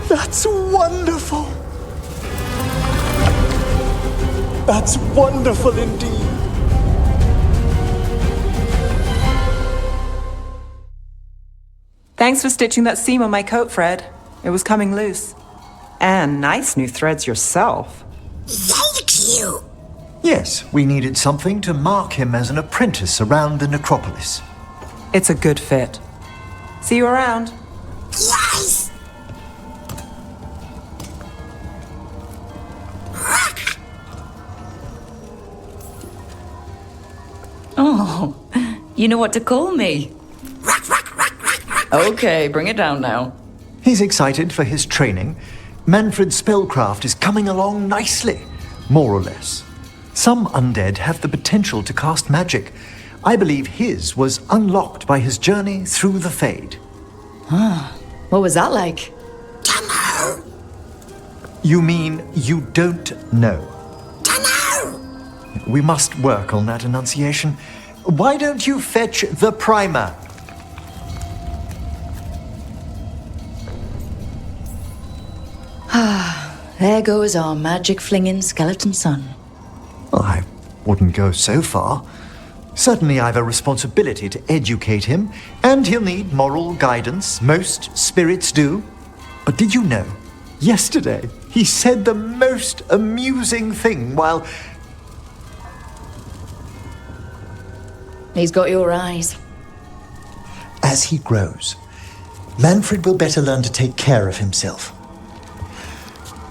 That's wonderful. That's wonderful indeed. Thanks for stitching that seam on my coat, Fred. It was coming loose. And nice new threads yourself. Thank you. Yes, we needed something to mark him as an apprentice around the necropolis. It's a good fit. See you around. Yes. Oh, you know what to call me. Okay, bring it down now. He's excited for his training. Manfred's spellcraft is coming along nicely, more or less. Some undead have the potential to cast magic. I believe his was unlocked by his journey through the Fade. Ah, what was that like? Dunno. You mean you don't know? Dunno. We must work on that enunciation. Why don't you fetch the primer? Ah, there goes our magic-flinging skeleton son. I wouldn't go so far. Certainly I've a responsibility to educate him, and he'll need moral guidance. Most spirits do. But did you know, yesterday he said the most amusing thing while... He's got your eyes. As he grows, Manfred will better learn to take care of himself.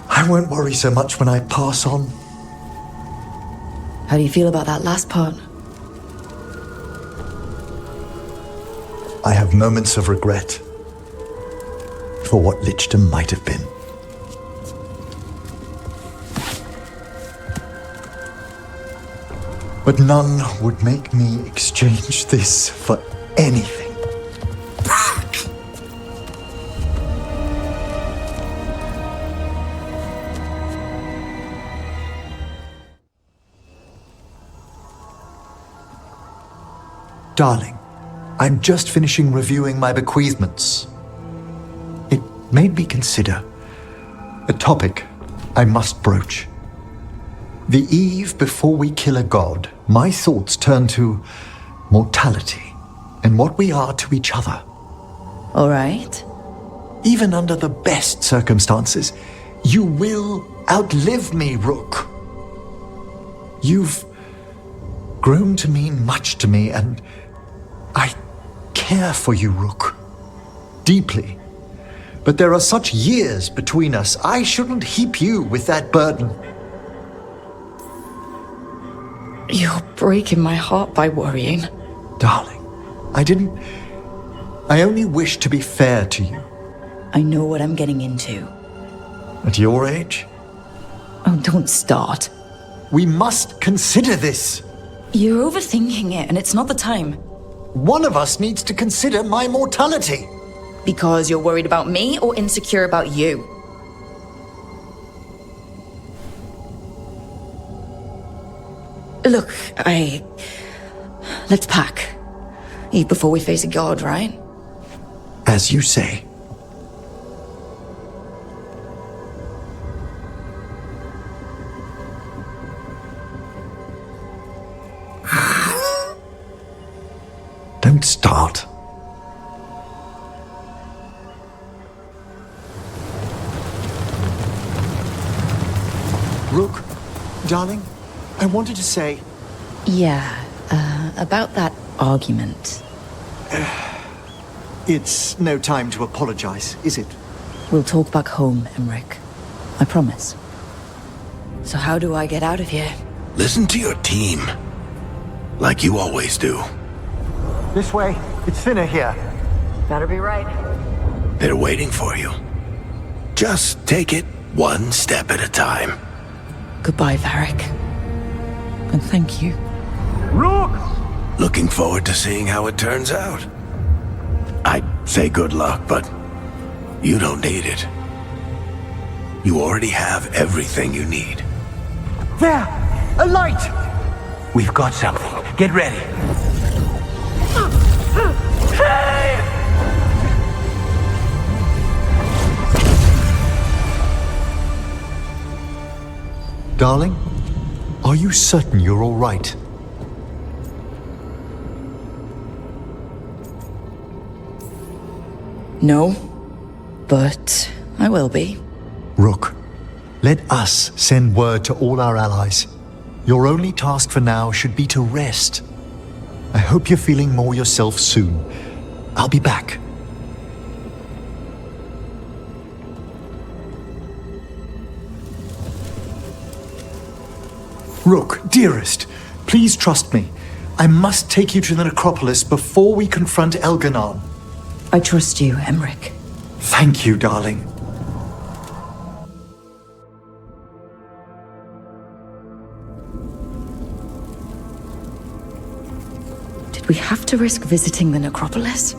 I won't worry so much when I pass on. How do you feel about that last part? I have moments of regret for what Lichdom might have been. But none would make me exchange this for anything. Darling, I'm just finishing reviewing my bequeathments. It made me consider a topic I must broach. The eve before we kill a god, my thoughts turn to mortality and what we are to each other. All right. Even under the best circumstances, you will outlive me, Rook. You've grown to mean much to me, and I care for you, Rook. Deeply. But there are such years between us, I shouldn't heap you with that burden. You're breaking my heart by worrying. Darling, I only wish to be fair to you. I know what I'm getting into. At your age? Oh, don't start. We must consider this. You're overthinking it, and it's not the time. One of us needs to consider my mortality. Because you're worried about me or insecure about you? Look, let's pack. Eat before we face a god, right? As you say. Don't start. Rook, darling, I wanted to say... Yeah, about that argument. It's no time to apologize, is it? We'll talk back home, Emmrich. I promise. So how do I get out of here? Listen to your team. Like you always do. This way. It's thinner here. Better be right. They're waiting for you. Just take it one step at a time. Goodbye, Varric. And thank you. Rook! Looking forward to seeing how it turns out. I'd say good luck, but you don't need it. You already have everything you need. There! A light! We've got something. Get ready. Darling, are you certain you're all right? No, but I will be. Rook, let us send word to all our allies. Your only task for now should be to rest. I hope you're feeling more yourself soon. I'll be back. Rook, dearest, please trust me. I must take you to the necropolis before we confront Elganon. I trust you, Emmrich. Thank you, darling. Did we have to risk visiting the necropolis?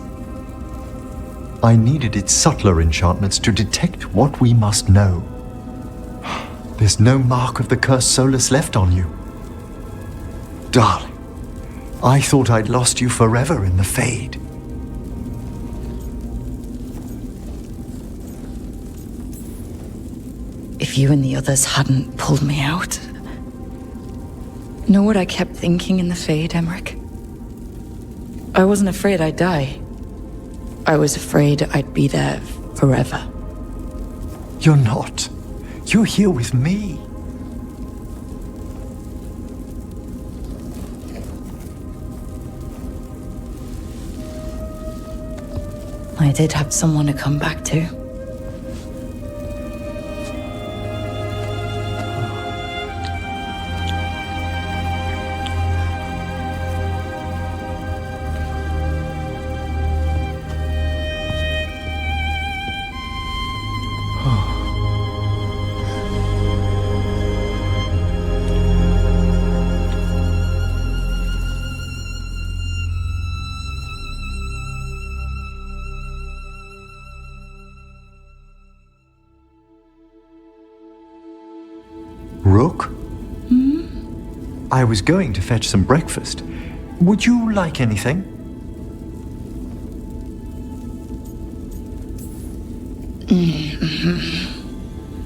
I needed its subtler enchantments to detect what we must know. There's no mark of the cursed Solus left on you. Darling, I thought I'd lost you forever in the Fade. If you and the others hadn't pulled me out... Know what I kept thinking in the Fade, Emmrich? I wasn't afraid I'd die. I was afraid I'd be there forever. You're not. You're here with me. I did have someone to come back to. Rook? I was going to fetch some breakfast. Would you like anything?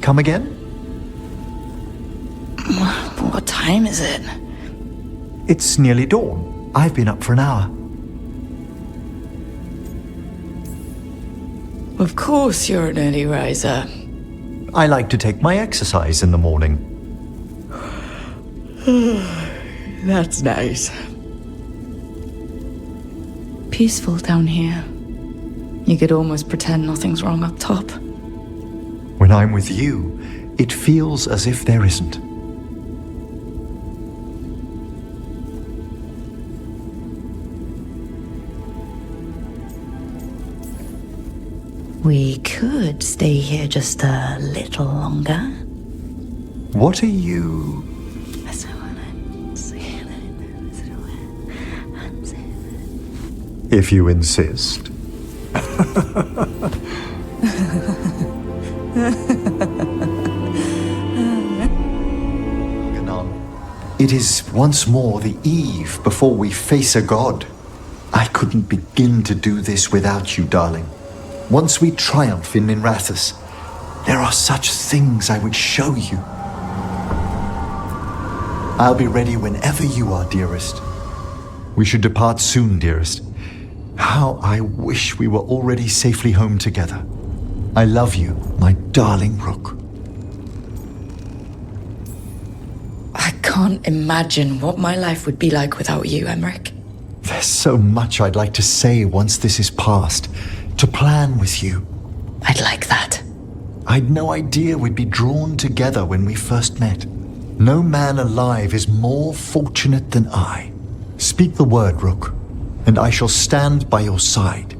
Come again? What time is it? It's nearly dawn. I've been up for an hour. Of course you're an early riser. I like to take my exercise in the morning. That's nice. Peaceful down here. You could almost pretend nothing's wrong up top. When I'm with you, it feels as if there isn't. We could stay here just a little longer. What are you... If you insist. It is once more the eve before we face a god. I couldn't begin to do this without you, darling. Once we triumph in Ninrathus, there are such things I would show you. I'll be ready whenever you are, dearest. We should depart soon, dearest. How I wish we were already safely home together. I love you, my darling Rook. I can't imagine what my life would be like without you, Emmrich. There's so much I'd like to say once this is past, to plan with you. I'd like that. I'd no idea we'd be drawn together when we first met. No man alive is more fortunate than I. Speak the word, Rook, and I shall stand by your side.